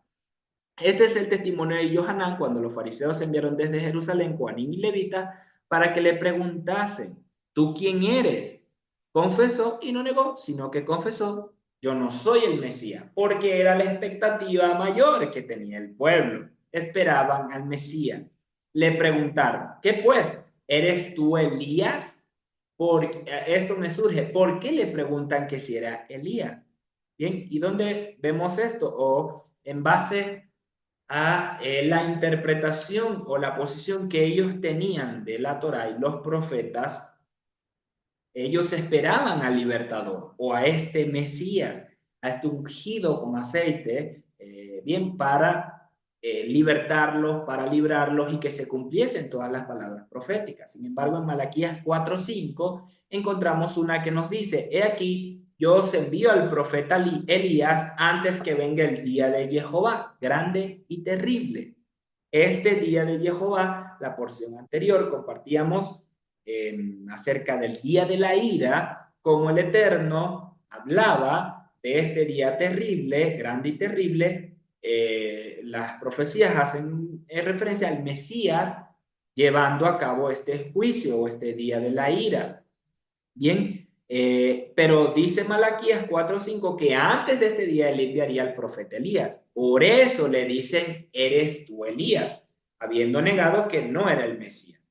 Speaker 1: Este es el testimonio de Johanán cuando los fariseos enviaron desde Jerusalén Juanín y Levita para que le preguntasen, ¿tú quién eres? Confesó y no negó, sino que confesó, yo no soy el Mesías, porque era la expectativa mayor que tenía el pueblo. Esperaban al Mesías. Le preguntaron, ¿qué pues? ¿Eres tú Elías? Porque esto me surge, ¿por qué le preguntan que si era Elías? Bien, ¿y dónde vemos esto? O en base a la interpretación o la posición que ellos tenían de la Torá y los profetas, ellos esperaban al libertador o a este Mesías, a este ungido con aceite, bien para libertarlos, para librarlos y que se cumpliesen todas las palabras proféticas. Sin embargo, en Malaquías 4:5 encontramos una que nos dice, he aquí, yo os envío al profeta Elías antes que venga el día de Jehová, grande y terrible. Este día de Jehová, la porción anterior, compartíamos acerca del día de la ira, como el Eterno hablaba de este día terrible, grande y terrible. Las profecías hacen referencia al Mesías llevando a cabo este juicio o este día de la ira. Bien, pero dice Malaquías 4:5 que antes de este día él enviaría al profeta Elías. Por eso le dicen, eres tú Elías, habiendo negado que no era el Mesías.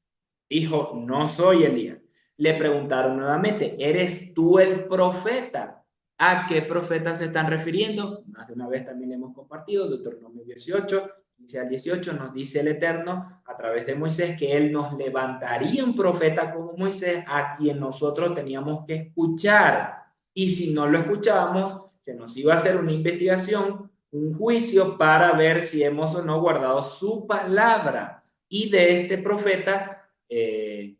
Speaker 1: Dijo, no soy Elías. Le preguntaron nuevamente, ¿eres tú el profeta? ¿A qué profeta se están refiriendo? Más de una vez también hemos compartido, Deuteronomio 18, 15 al 18, nos dice el Eterno a través de Moisés que Él nos levantaría un profeta como Moisés a quien nosotros teníamos que escuchar. Y si no lo escuchábamos, se nos iba a hacer una investigación, un juicio para ver si hemos o no guardado su palabra. Y de este profeta le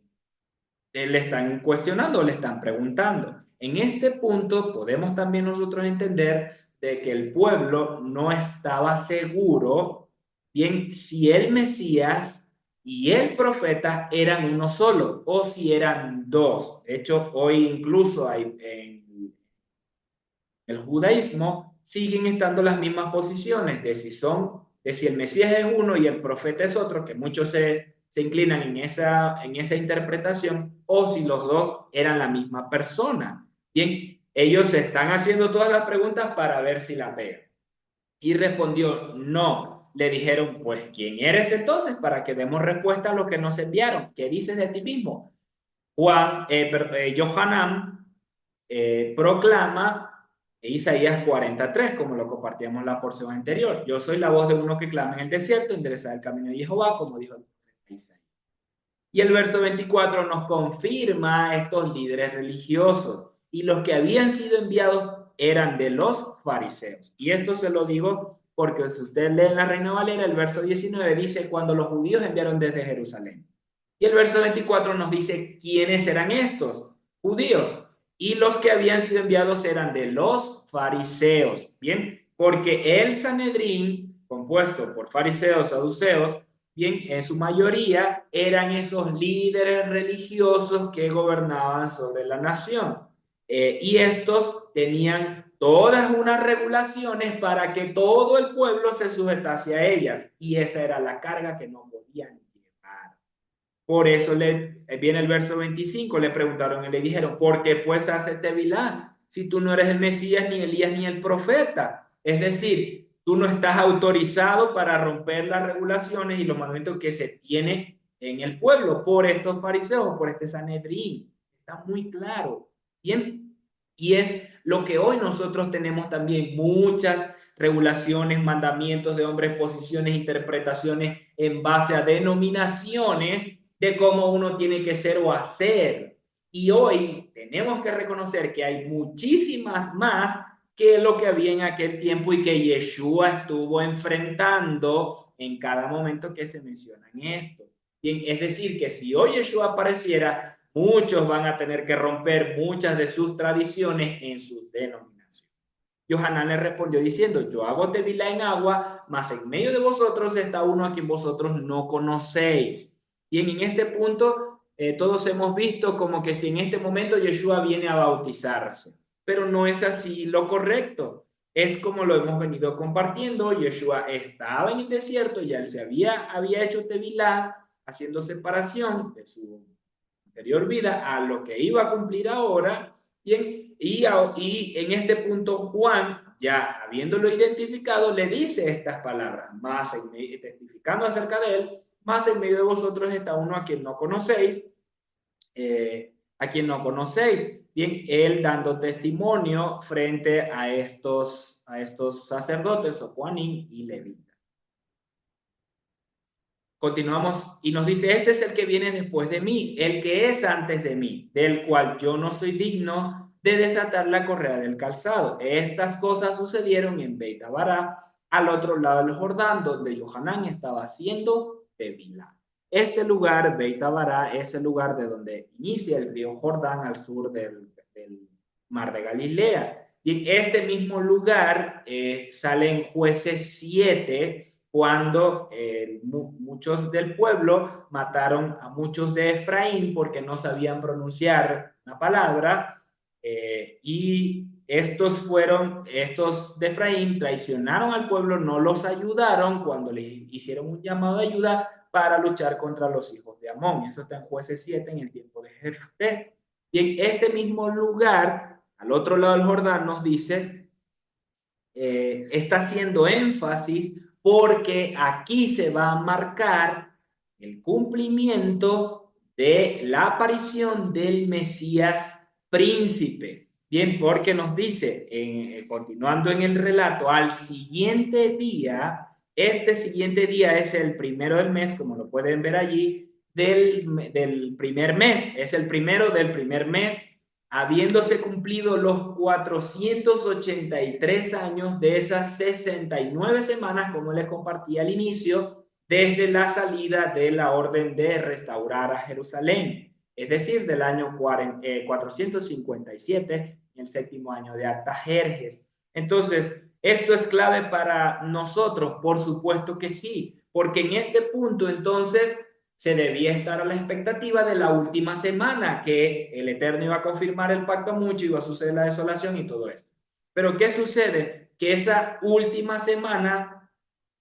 Speaker 1: están cuestionando, le están preguntando. En este punto podemos también nosotros entender de que el pueblo no estaba seguro bien si el Mesías y el profeta eran uno solo o si eran dos. De hecho, hoy incluso hay en el judaísmo siguen estando las mismas posiciones de si el Mesías es uno y el profeta es otro, que muchos se inclinan en esa interpretación, o si los dos eran la misma persona. Bien, ellos están haciendo todas las preguntas para ver si la pegan. Y respondió, no. Le dijeron, pues, ¿quién eres entonces? Para que demos respuesta a lo que nos enviaron. ¿Qué dices de ti mismo? Johanan proclama Isaías 43, como lo compartíamos en la porción anterior. Yo soy la voz de uno que clama en el desierto, enderezad el camino de Jehová, como dijo el profeta Isaías. Y el verso 24 nos confirma estos líderes religiosos. Y los que habían sido enviados eran de los fariseos. Y esto se lo digo porque si usted lee en la Reina Valera, el verso 19 dice, cuando los judíos enviaron desde Jerusalén. Y el verso 24 nos dice, ¿quiénes eran estos? Judíos. Y los que habían sido enviados eran de los fariseos. Bien, porque el Sanedrín, compuesto por fariseos, saduceos, bien, en su mayoría eran esos líderes religiosos que gobernaban sobre la nación. Y estos tenían todas unas regulaciones para que todo el pueblo se sujetase a ellas. Y esa era la carga que no podían llevar. Por eso viene el verso 25, le preguntaron y le dijeron, ¿por qué pues haces tevilá? Si tú no eres el Mesías, ni Elías, ni el profeta. Es decir, tú no estás autorizado para romper las regulaciones y los mandamientos que se tiene en el pueblo por estos fariseos, por este Sanedrín. Está muy claro. Bien, y es lo que hoy nosotros tenemos también, muchas regulaciones, mandamientos de hombres, posiciones, interpretaciones en base a denominaciones de cómo uno tiene que ser o hacer. Y hoy tenemos que reconocer que hay muchísimas más que lo que había en aquel tiempo y que Yeshua estuvo enfrentando en cada momento que se menciona en esto. Bien, es decir, que si hoy Yeshua apareciera, muchos van a tener que romper muchas de sus tradiciones en sus denominaciones. Johanán le respondió diciendo, yo hago tevilá en agua, mas en medio de vosotros está uno a quien vosotros no conocéis. Bien, en este punto todos hemos visto como que si en este momento Yeshua viene a bautizarse, pero no es así lo correcto. Es como lo hemos venido compartiendo, Yeshua estaba en el desierto, ya él había hecho tevilá, haciendo separación de su anterior vida a lo que iba a cumplir ahora. Bien, y en este punto Juan, ya habiéndolo identificado, le dice estas palabras, más testificando acerca de él, más en medio de vosotros está uno a quien no conocéis. Bien, él dando testimonio frente a estos sacerdotes, o Juanín y Levín. Continuamos y nos dice, este es el que viene después de mí, el que es antes de mí, del cual yo no soy digno de desatar la correa del calzado. Estas cosas sucedieron en Beit Abará, al otro lado del Jordán, donde Johanán estaba haciendo tevilá. Este lugar, Beit Abará, es el lugar de donde inicia el río Jordán al sur del mar de Galilea. Y en este mismo lugar sale en Jueces 7, cuando muchos del pueblo mataron a muchos de Efraín porque no sabían pronunciar una palabra, y estos de Efraín traicionaron al pueblo, no los ayudaron cuando les hicieron un llamado de ayuda para luchar contra los hijos de Amón. Eso está en Jueces 7 en el tiempo de Jefté. Y en este mismo lugar, al otro lado del Jordán, nos dice, está haciendo énfasis porque aquí se va a marcar el cumplimiento de la aparición del Mesías príncipe. Bien, porque nos dice, continuando en el relato, al siguiente día Este siguiente día es el primero del mes, como lo pueden ver allí, del primer mes. Es el primero del primer mes, habiéndose cumplido los 483 años de esas 69 semanas, como les compartí al inicio, desde la salida de la orden de restaurar a Jerusalén, es decir, del año 457, en el séptimo año de Artajerjes. Entonces, ¿esto es clave para nosotros? Por supuesto que sí, porque en este punto entonces se debía estar a la expectativa de la última semana, que el Eterno iba a confirmar el pacto mucho, iba a suceder la desolación y todo esto. Pero ¿qué sucede? Que esa última semana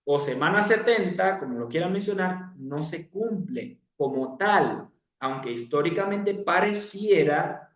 Speaker 1: o semana 70, como lo quieran mencionar, no se cumple como tal, aunque históricamente pareciera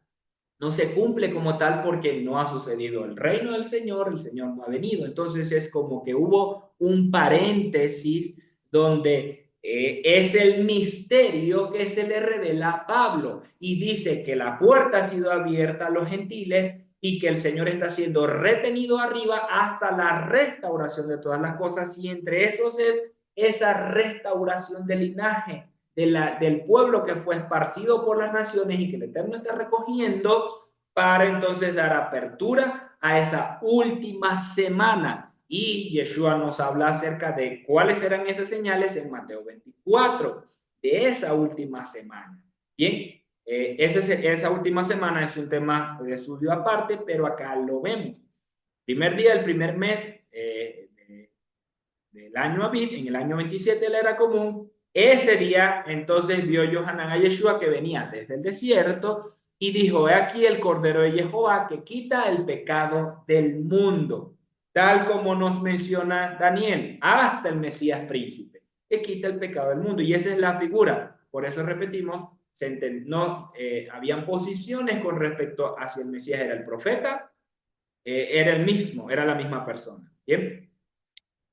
Speaker 1: no se cumple como tal porque no ha sucedido el reino del Señor, el Señor no ha venido. Entonces es como que hubo un paréntesis donde es el misterio que se le revela a Pablo y dice que la puerta ha sido abierta a los gentiles y que el Señor está siendo retenido arriba hasta la restauración de todas las cosas y entre esos es esa restauración del linaje del pueblo que fue esparcido por las naciones y que el Eterno está recogiendo para entonces dar apertura a esa última semana. Y Yeshua nos habla acerca de cuáles eran esas señales en Mateo 24, de esa última semana. Bien, esa última semana es un tema de estudio aparte, pero acá lo vemos. Primer día del primer mes del año Abid, en el año 27 de la era común, ese día entonces vio Johanán a Yeshua que venía desde el desierto y dijo, he aquí el Cordero de Jehová que quita el pecado del mundo, tal como nos menciona Daniel, hasta el Mesías príncipe, que quita el pecado del mundo. Y esa es la figura. Por eso repetimos, no, habían posiciones con respecto a si el Mesías era el profeta, era el mismo, era la misma persona. Bien.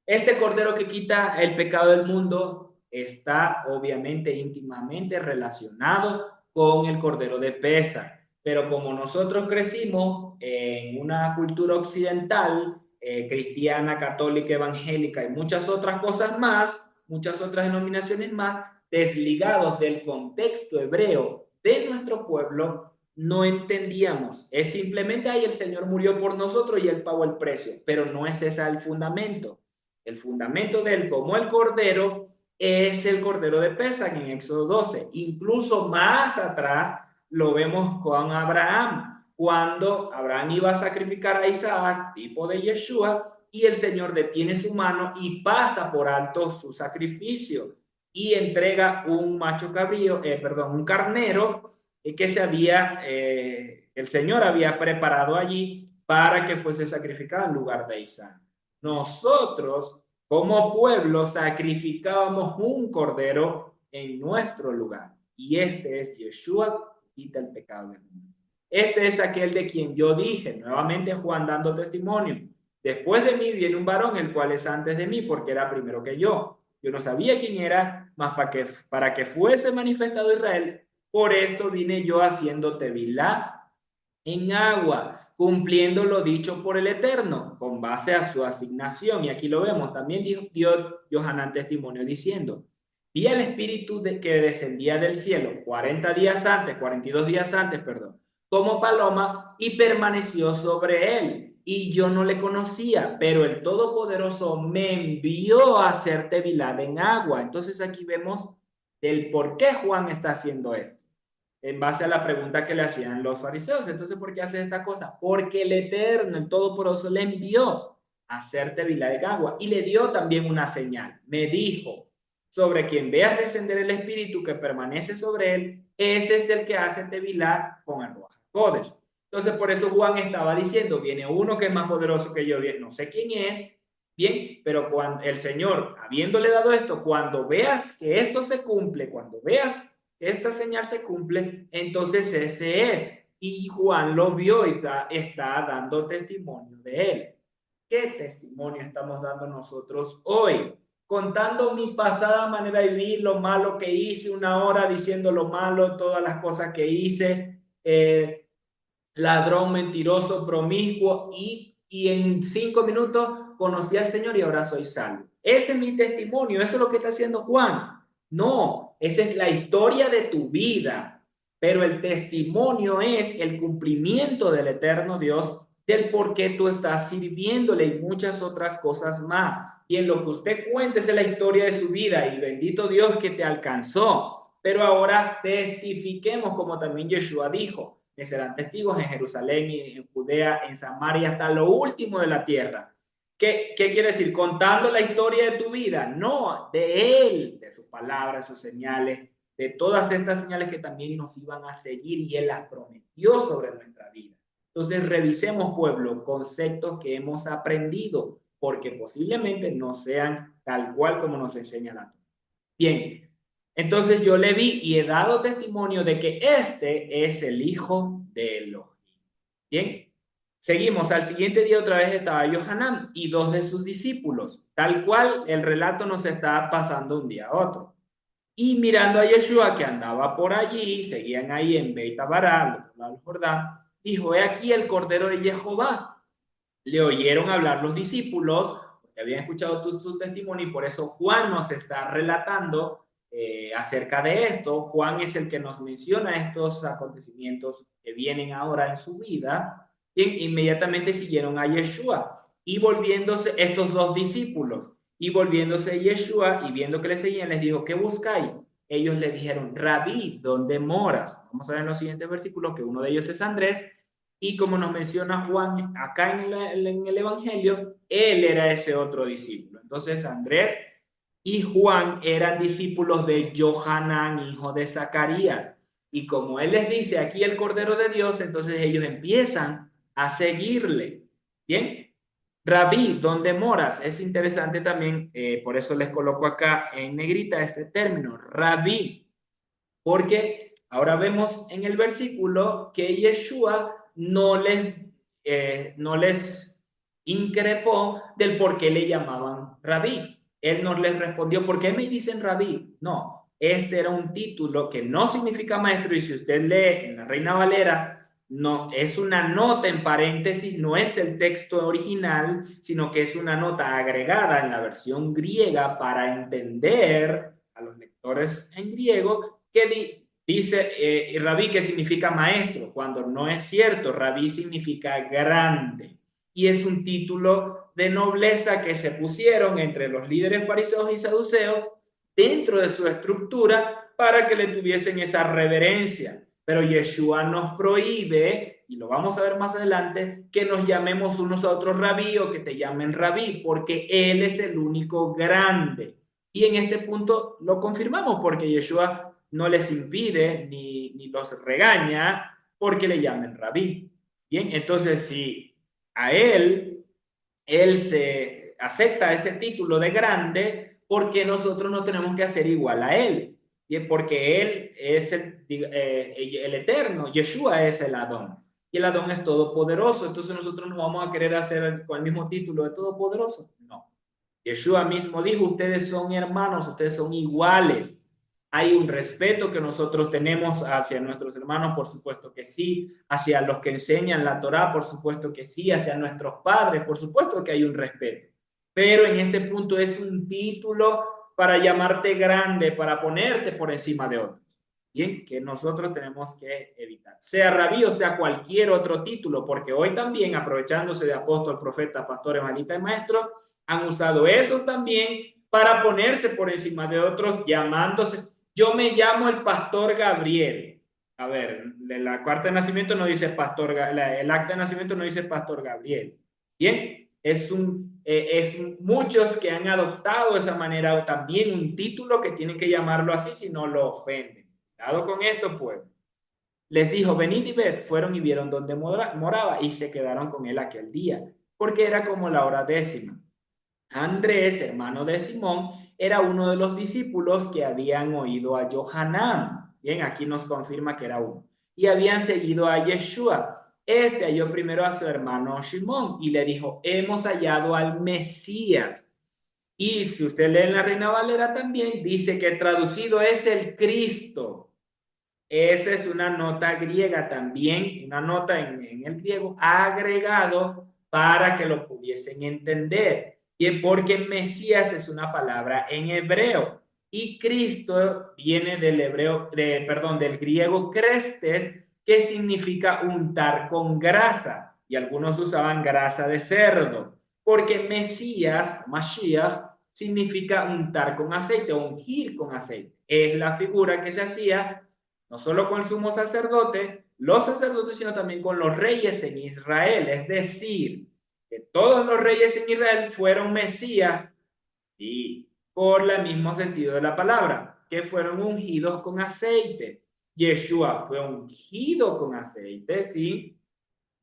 Speaker 1: Este cordero que quita el pecado del mundo está obviamente íntimamente relacionado con el cordero de Pesa. Pero como nosotros crecimos en una cultura occidental, cristiana, católica, evangélica y muchas otras cosas más, muchas otras denominaciones más, desligados del contexto hebreo de nuestro pueblo, no entendíamos. Es simplemente ahí el Señor murió por nosotros y él pagó el precio, pero no es ese el fundamento. El fundamento de él como el cordero es el cordero de Pesach en Éxodo 12. Incluso más atrás lo vemos con Abraham, cuando Abraham iba a sacrificar a Isaac, tipo de Yeshua, y el Señor detiene su mano y pasa por alto su sacrificio y entrega un macho cabrío, un carnero que el Señor había preparado allí para que fuese sacrificado en lugar de Isaac. Nosotros, como pueblo, sacrificábamos un cordero en nuestro lugar. Y este es Yeshua, que quita el pecado del mundo. Este es aquel de quien yo dije, nuevamente Juan dando testimonio. Después de mí viene un varón, el cual es antes de mí, porque era primero que yo. Yo no sabía quién era, mas para que fuese manifestado Israel, por esto vine yo haciendo tevilá en agua, cumpliendo lo dicho por el Eterno, con base a su asignación. Y aquí lo vemos, también dio Johanán testimonio diciendo, vi al Espíritu que descendía del cielo 40 días antes, 42 días antes, perdón, como paloma y permaneció sobre él. Y yo no le conocía, pero el Todopoderoso me envió a hacer tevilá en agua. Entonces aquí vemos del por qué Juan está haciendo esto en base a la pregunta que le hacían los fariseos. Entonces, ¿por qué hace esta cosa? Porque el Eterno, el Todopoderoso, le envió a hacer tevilá de agua y le dio también una señal. Me dijo, sobre quien veas descender el Espíritu que permanece sobre él, ese es el que hace tevilá con el Ruach HaKodesh. Entonces, por eso Juan estaba diciendo, viene uno que es más poderoso que yo, bien, no sé quién es, bien, pero cuando el Señor, habiéndole dado esto, cuando veas que esto se cumple, cuando veas esta señal se cumple, entonces ese es. Y Juan lo vio y está dando testimonio de él. ¿Qué testimonio estamos dando nosotros hoy? Contando mi pasada manera de vivir, lo malo que hice, una hora diciendo lo malo, todas las cosas que hice, ladrón, mentiroso, promiscuo, y en 5 minutos conocí al Señor y ahora soy salvo. ese es mi testimonio, eso es lo que está haciendo Juan. No, esa es la historia de tu vida, pero el testimonio es el cumplimiento del eterno Dios, del por qué tú estás sirviéndole y muchas otras cosas más. Y en lo que usted cuente es la historia de su vida y bendito Dios que te alcanzó. Pero ahora testifiquemos como también Yeshua dijo, que serán testigos en Jerusalén y en Judea, en Samaria, hasta lo último de la tierra. ¿Qué quiere decir? Contando la historia de tu vida, no, de Él, de sus palabras, sus señales, de todas estas señales que también nos iban a seguir y Él las prometió sobre nuestra vida. Entonces, revisemos, pueblo, conceptos que hemos aprendido, porque posiblemente no sean tal cual como nos enseña la Torah. Bien, entonces yo le vi y he dado testimonio de que este es el hijo de Elohim. Bien, seguimos. Al siguiente día otra vez estaba Yohanan y dos de sus discípulos, tal cual el relato nos está pasando un día a otro. Y mirando a Yeshua que andaba por allí, seguían ahí en Beit Bará, al otro lado del Jordán, dijo, he aquí el Cordero de Jehová. Le oyeron hablar los discípulos, porque habían escuchado su testimonio y por eso Juan nos está relatando acerca de esto. Juan es el que nos menciona estos acontecimientos que vienen ahora en su vida. Y inmediatamente siguieron a Yeshua y volviéndose estos dos discípulos y volviéndose Yeshua y viendo que le seguían les dijo, ¿qué buscáis? Ellos le dijeron, Rabí, ¿dónde moras? Vamos a ver en los siguientes versículos que uno de ellos es Andrés y como nos menciona Juan acá en el Evangelio, él era ese otro discípulo. Entonces Andrés y Juan eran discípulos de Johanán, hijo de Zacarías. Y como él les dice aquí el Cordero de Dios, entonces ellos empiezan a seguirle. Bien, Rabí, ¿dónde moras? Es interesante también, por eso les coloco acá en negrita este término, Rabí, porque ahora vemos en el versículo que Yeshua no les increpó del por qué le llamaban rabí. Él no les respondió, ¿por qué me dicen rabí? No, este era un título que no significa maestro y si usted lee en la Reina Valera, no, es una nota en paréntesis, no es el texto original, sino que es una nota agregada en la versión griega para entender a los lectores en griego que dice rabí que significa maestro, cuando no es cierto, rabí significa grande y es un título de nobleza que se pusieron entre los líderes fariseos y saduceos dentro de su estructura para que le tuviesen esa reverencia. Pero Yeshua nos prohíbe, y lo vamos a ver más adelante, que nos llamemos unos a otros rabí o que te llamen rabí, porque Él es el único grande. Y en este punto lo confirmamos porque Yeshua no les impide ni los regaña porque le llamen rabí. Bien, entonces si a él se acepta ese título de grande, porque nosotros no tenemos que hacer igual a él. Y porque él es el eterno, Yeshua es el Adón. Y el Adón es todopoderoso. Entonces nosotros no vamos a querer hacer con el mismo título de todopoderoso. No. Yeshua mismo dijo, ustedes son hermanos, ustedes son iguales. Hay un respeto que nosotros tenemos hacia nuestros hermanos, por supuesto que sí, hacia los que enseñan la Torá, por supuesto que sí, hacia nuestros padres, por supuesto que hay un respeto. Pero en este punto es un título para llamarte grande, para ponerte por encima de otros. Bien, que nosotros tenemos que evitar. Sea rabí o sea cualquier otro título, porque hoy también, aprovechándose de apóstol, profeta, pastor, evangelista y maestro, han usado eso también para ponerse por encima de otros, llamándose. Yo me llamo el pastor Gabriel. A ver, la carta de nacimiento no dice pastor, el acta de nacimiento no dice pastor Gabriel. Bien, es muchos que han adoptado de esa manera también un título que tienen que llamarlo así si no lo ofenden. Cuidado con esto, pues. Les dijo, venid y ved, fueron y vieron donde moraba y se quedaron con él aquel día, porque era como la hora décima. Andrés, hermano de Simón, era uno de los discípulos que habían oído a Johanán. Bien, aquí nos confirma que era uno. Y habían seguido a Yeshua. Este halló primero a su hermano Simón y le dijo, hemos hallado al Mesías. Y si usted lee en la Reina Valera también, dice que traducido es el Cristo. Esa es una nota griega también, una nota en el griego agregado para que lo pudiesen entender. Bien, porque Mesías es una palabra en hebreo y Cristo viene del hebreo, perdón, del griego crestes, que significa untar con grasa, y algunos usaban grasa de cerdo, porque Mesías, Mashiach, significa untar con aceite o ungir con aceite. Es la figura que se hacía no solo con el sumo sacerdote, los sacerdotes, sino también con los reyes en Israel, es decir, que todos los reyes en Israel fueron Mesías y por el mismo sentido de la palabra, que fueron ungidos con aceite. Yeshua fue ungido con aceite, ¿sí?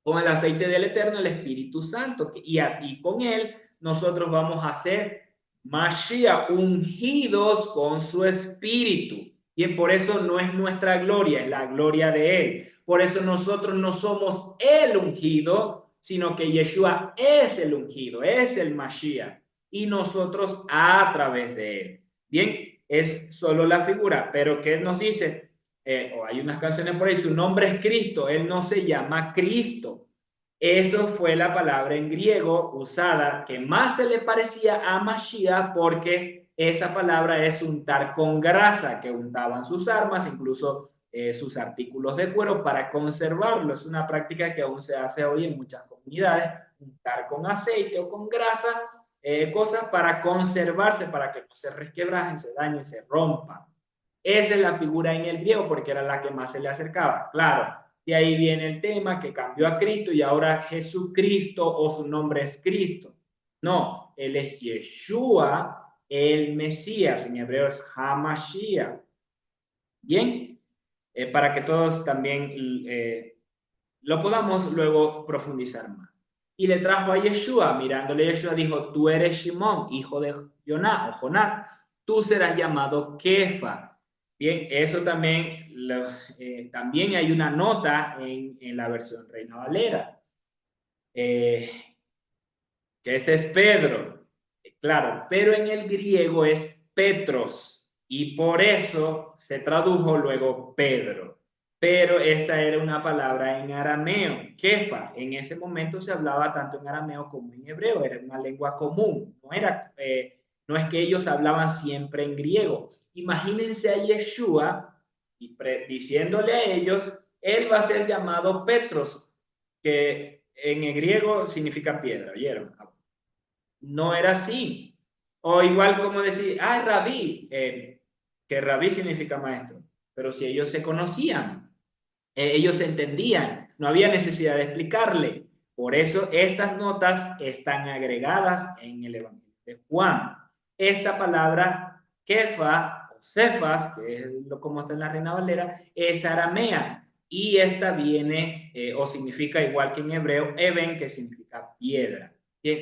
Speaker 1: Con el aceite del Eterno, el Espíritu Santo, y con él nosotros vamos a ser Mashiach, ungidos con su Espíritu. Y por eso no es nuestra gloria, es la gloria de él. Por eso nosotros no somos el ungido, sino que Yeshua es el ungido, es el Mashiach. Y nosotros a través de él. Bien, es solo la figura, pero ¿qué nos dice? O hay unas canciones por ahí, su nombre es Cristo, él no se llama Cristo. Eso fue la palabra en griego usada que más se le parecía a Mashiach, porque esa palabra es untar con grasa, que untaban sus armas, incluso sus artículos de cuero para conservarlo. Es una práctica que aún se hace hoy en muchas comunidades, untar con aceite o con grasa, cosas para conservarse, para que no se resquebrajen, se dañen, se rompan. Esa es la figura en el griego porque era la que más se le acercaba. Claro, de ahí viene el tema que cambió a Cristo y ahora Jesucristo o su nombre es Cristo. No, él es Yeshua, el Mesías, en hebreo es Hamashiach. Bien, para que todos también lo podamos luego profundizar más. Y le trajo a Yeshua, mirándole a Yeshua, dijo, tú eres Shimón, hijo de Jonás, tú serás llamado Kefa. Bien, eso también, también hay una nota en la versión Reina Valera, que este es Pedro, claro, pero en el griego es Petros, y por eso se tradujo luego Pedro. Pero esta era una palabra en arameo, kefa. En ese momento se hablaba tanto en arameo como en hebreo, era una lengua común, no es que ellos hablaban siempre en griego. Imagínense a Yeshua y diciéndole a ellos, él va a ser llamado Petros, que en el griego significa piedra, ¿oyeron? No era así. O igual como decir, rabí, que rabí significa maestro, pero si ellos se conocían, ellos se entendían, no había necesidad de explicarle. Por eso estas notas están agregadas en el Evangelio de Juan. Esta palabra kefa o cefas, que es como está en la Reina Valera, es aramea y esta viene o significa igual que en hebreo, even, que significa piedra.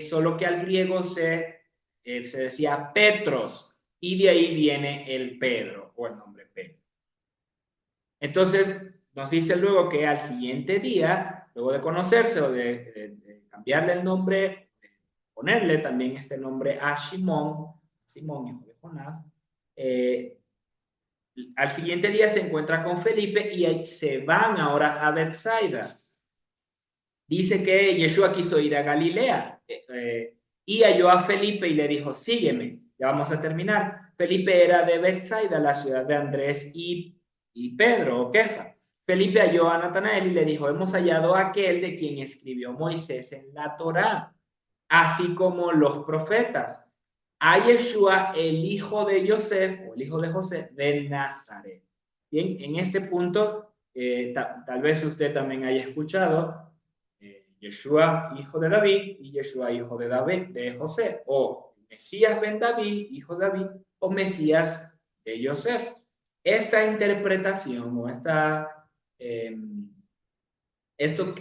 Speaker 1: Solo que al griego se decía Petros y de ahí viene el Pedro o el nombre Pedro. Entonces, nos dice luego que al siguiente día, luego de conocerse o de cambiarle el nombre, de ponerle también este nombre a Simón, hijo de Jonás, al siguiente día se encuentra con Felipe y ahí se van ahora a Bethsaida. Dice que Yeshua quiso ir a Galilea y halló a Felipe y le dijo, sígueme, ya vamos a terminar. Felipe era de Bethsaida, la ciudad de Andrés y Pedro o Kefa. Felipe halló a Natanael y le dijo, hemos hallado a aquel de quien escribió Moisés en la Torá, así como los profetas, a Yeshua, el hijo de Yosef, o el hijo de José, de Nazaret. Bien, en este punto, tal vez usted también haya escuchado Yeshua, hijo de David, y Yeshua, hijo de David, de José, o Mesías ben David, hijo de David, o Mesías de Yosef. Esta interpretación o esto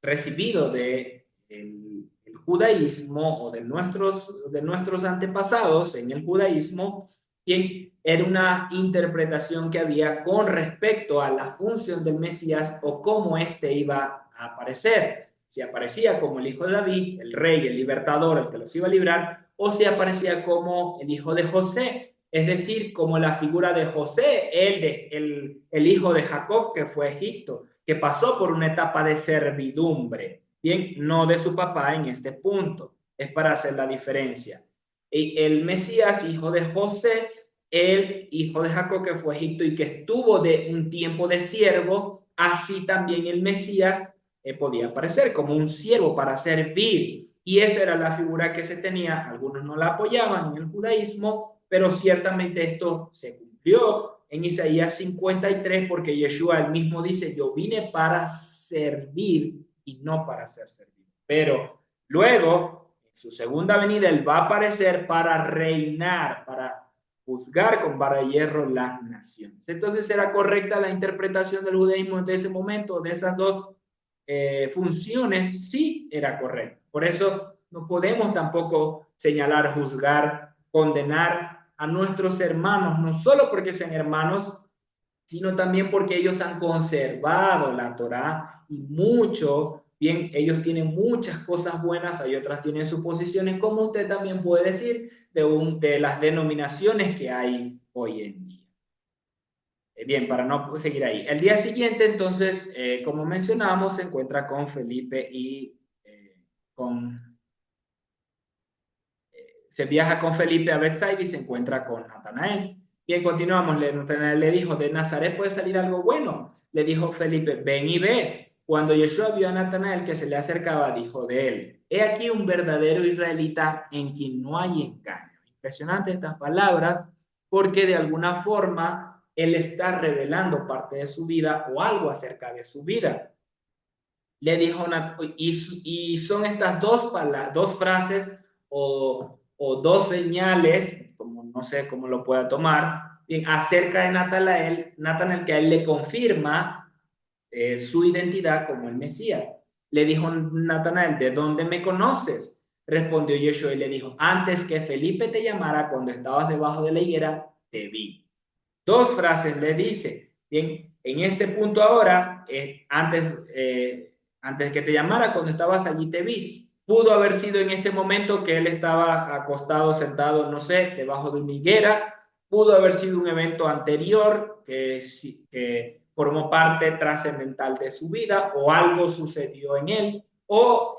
Speaker 1: recibido de el judaísmo o de nuestros antepasados en el judaísmo, bien, era una interpretación que había con respecto a la función del Mesías o cómo éste iba a aparecer. Si aparecía como el hijo de David, el rey, el libertador, el que los iba a librar, o si aparecía como el hijo de José, es decir, como la figura de José, el hijo de Jacob que fue a Egipto, que pasó por una etapa de servidumbre, bien, no de su papá en este punto. es para hacer la diferencia. Y el Mesías, hijo de José, el hijo de Jacob que fue a Egipto y que estuvo de un tiempo de siervo, así también el Mesías podía aparecer como un siervo para servir. Y esa era la figura que se tenía. Algunos no la apoyaban en el judaísmo, pero ciertamente esto se cumplió en Isaías 53, porque Yeshua él mismo dice, yo vine para servir y no para ser servido. Pero luego, en su segunda venida, él va a aparecer para reinar, para juzgar con vara de hierro las naciones. Entonces, ¿era correcta la interpretación del judaísmo de ese momento, de esas dos funciones? Sí, era correcto. Por eso no podemos tampoco señalar, juzgar, condenar a nuestros hermanos, no solo porque sean hermanos, sino también porque ellos han conservado la Torá y mucho, bien, ellos tienen muchas cosas buenas, hay otras tienen suposiciones, como usted también puede decir, de las denominaciones que hay hoy en día. Bien, para no seguir ahí. El día siguiente, entonces, como mencionábamos, se encuentra con Felipe y con se viaja con Felipe a Bethsaida y se encuentra con Natanael. Bien, continuamos. Natanael le dijo, de Nazaret puede salir algo bueno. Le dijo Felipe, ven y ve. Cuando Yeshua vio a Natanael que se le acercaba, dijo de él, he aquí un verdadero israelita en quien no hay engaño. Impresionante estas palabras, porque de alguna forma él está revelando parte de su vida o algo acerca de su vida. Le dijo, y son estas dos frases o dos señales, como no sé cómo lo pueda tomar, bien, acerca de Natanael, que a él le confirma su identidad como el Mesías. Le dijo Natanael, ¿de dónde me conoces? Respondió Yeshua y le dijo, antes que Felipe te llamara, cuando estabas debajo de la higuera, te vi. Dos frases le dice. Bien, en este punto ahora, antes que te llamara, cuando estabas allí te vi. Pudo haber sido en ese momento que él estaba acostado, sentado, no sé, debajo de una higuera. Pudo haber sido un evento anterior que formó parte trascendental de su vida o algo sucedió en él. O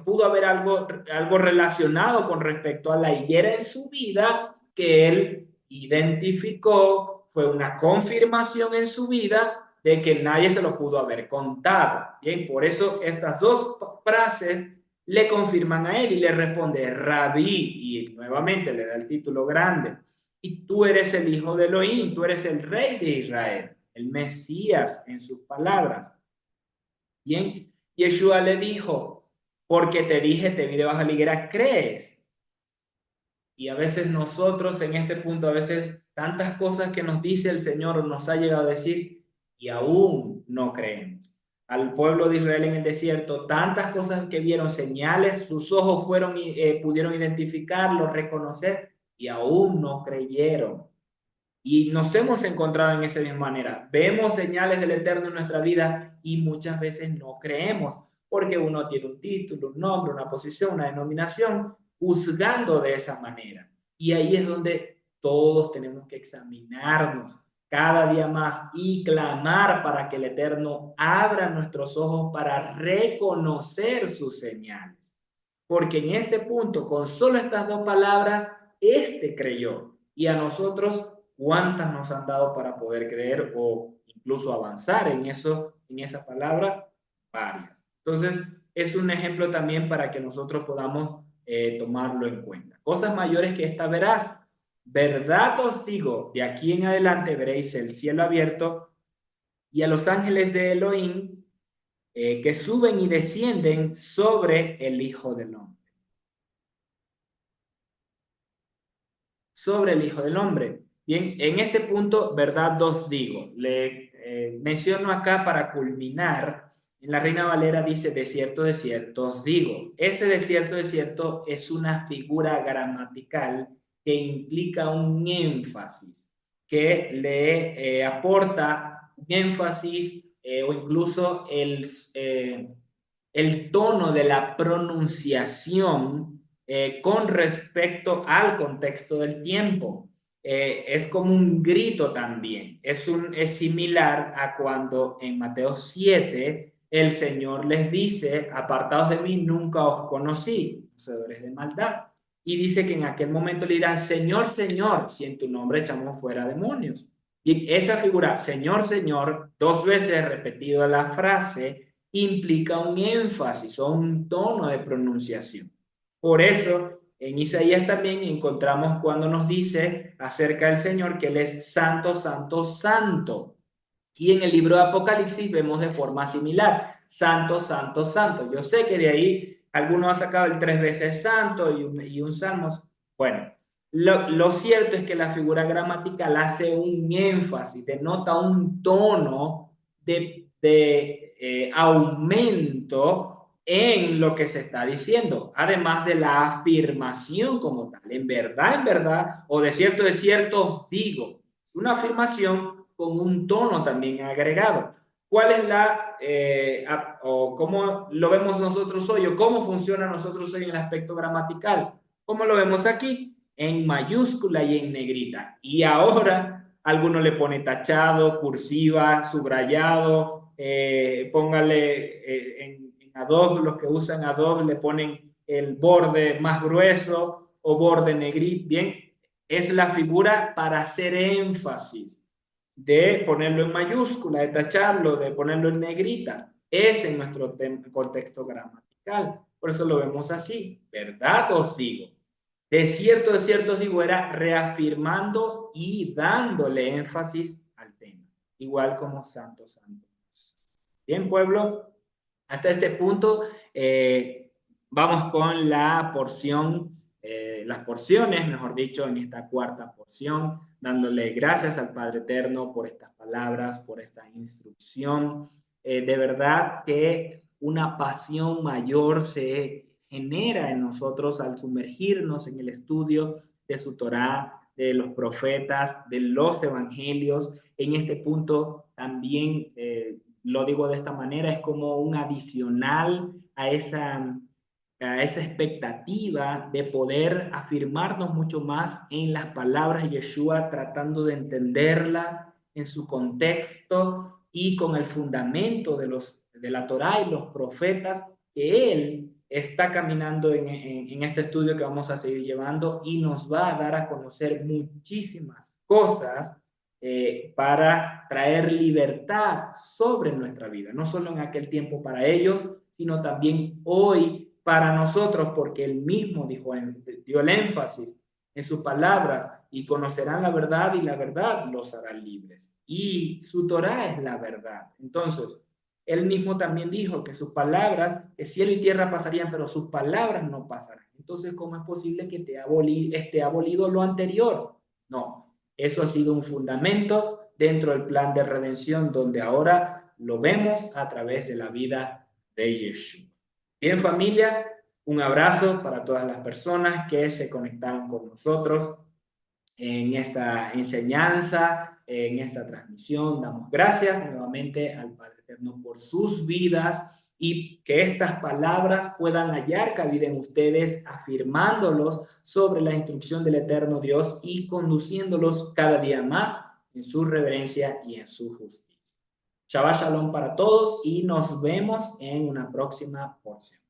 Speaker 1: pudo haber algo relacionado con respecto a la higuera en su vida que él identificó, fue una confirmación en su vida de que nadie se lo pudo haber contado. Bien, por eso estas dos frases le confirman a él y le responde Rabí, y nuevamente le da el título grande, y tú eres el hijo de Elohim, tú eres el rey de Israel, el Mesías en sus palabras. Bien, Yeshua le dijo, porque te dije, te vi debajo de la higuera, ¿crees? Y a veces nosotros en este punto, a veces tantas cosas que nos dice el Señor nos ha llegado a decir y aún no creemos. Al pueblo de Israel en el desierto, tantas cosas que vieron, señales, sus ojos pudieron identificarlo, reconocer y aún no creyeron. Y nos hemos encontrado en esa misma manera. Vemos señales del Eterno en nuestra vida y muchas veces no creemos porque uno tiene un título, un nombre, una posición, una denominación, juzgando de esa manera. Y ahí es donde todos tenemos que examinarnos cada día más y clamar para que el Eterno abra nuestros ojos para reconocer sus señales. Porque en este punto, con solo estas dos palabras, este creyó. Y a nosotros, ¿cuántas nos han dado para poder creer o incluso avanzar en eso, en esa palabra? Varias. Entonces, es un ejemplo también para que nosotros podamos tomarlo en cuenta. Cosas mayores que esta verás. Verdad os digo, de aquí en adelante veréis el cielo abierto y a los ángeles de Elohim que suben y descienden sobre el Hijo del Hombre. Sobre el Hijo del Hombre. Bien, en este punto, verdad os digo, le menciono acá para culminar, en la Reina Valera dice, de cierto, os digo. Ese de cierto es una figura gramatical que implica un énfasis, que le aporta un énfasis o incluso el tono de la pronunciación con respecto al contexto del tiempo. Es como un grito también. Es similar a cuando en Mateo 7 el Señor les dice, apartados de mí, nunca os conocí. hacedores de maldad. Y dice que en aquel momento le dirán, Señor, Señor, si en tu nombre echamos fuera demonios. Y esa figura, Señor, Señor, dos veces repetido la frase, implica un énfasis o un tono de pronunciación. Por eso, en Isaías también encontramos cuando nos dice acerca del Señor que Él es santo, santo, santo. Y en el libro de Apocalipsis vemos de forma similar, santo, santo, santo. Yo sé que de ahí algunos han sacado el tres veces santo y un salmos. Bueno, lo cierto es que la figura gramatical hace un énfasis, denota un tono de aumento en lo que se está diciendo, además de la afirmación como tal, en verdad, o de cierto os digo, una afirmación con un tono también agregado. ¿Cuál es o cómo lo vemos nosotros hoy, o cómo funciona nosotros hoy en el aspecto gramatical? ¿Cómo lo vemos aquí? En mayúscula y en negrita. Y ahora alguno le pone tachado, cursiva, subrayado, póngale en Adobe, los que usan Adobe le ponen el borde más grueso o borde negrito. Bien, es la figura para hacer énfasis, de ponerlo en mayúscula, de tacharlo, de ponerlo en negrita. Es en nuestro contexto gramatical. Por eso lo vemos así. ¿Verdad os digo? De cierto os digo, era reafirmando y dándole énfasis al tema. Igual como santo, santo. Bien, pueblo, hasta este punto vamos con la porción, las porciones, mejor dicho, en esta cuarta porción, dándole gracias al Padre Eterno por estas palabras, por esta instrucción. De verdad que una pasión mayor se genera en nosotros al sumergirnos en el estudio de su Torá, de los profetas, de los evangelios. En este punto también lo digo de esta manera, es como un adicional a esa expectativa de poder afirmarnos mucho más en las palabras de Yeshua, tratando de entenderlas en su contexto y con el fundamento de la Torá y los profetas que él está caminando en este estudio que vamos a seguir llevando y nos va a dar a conocer muchísimas cosas para traer libertad sobre nuestra vida, no solo en aquel tiempo para ellos, sino también hoy para nosotros, porque él mismo dio el énfasis en sus palabras, y conocerán la verdad y la verdad los hará libres. Y su Torá es la verdad. Entonces, él mismo también dijo que sus palabras, que cielo y tierra pasarían, pero sus palabras no pasarán. Entonces, ¿cómo es posible que esté abolido lo anterior? No, eso ha sido un fundamento dentro del plan de redención, donde ahora lo vemos a través de la vida de Yeshua. Bien, familia, un abrazo para todas las personas que se conectaron con nosotros en esta enseñanza, en esta transmisión. Damos gracias nuevamente al Padre Eterno por sus vidas y que estas palabras puedan hallar cabida en ustedes, afirmándolos sobre la instrucción del Eterno Dios y conduciéndolos cada día más en su reverencia y en su justicia. Shabbat Shalom para todos y nos vemos en una próxima porción.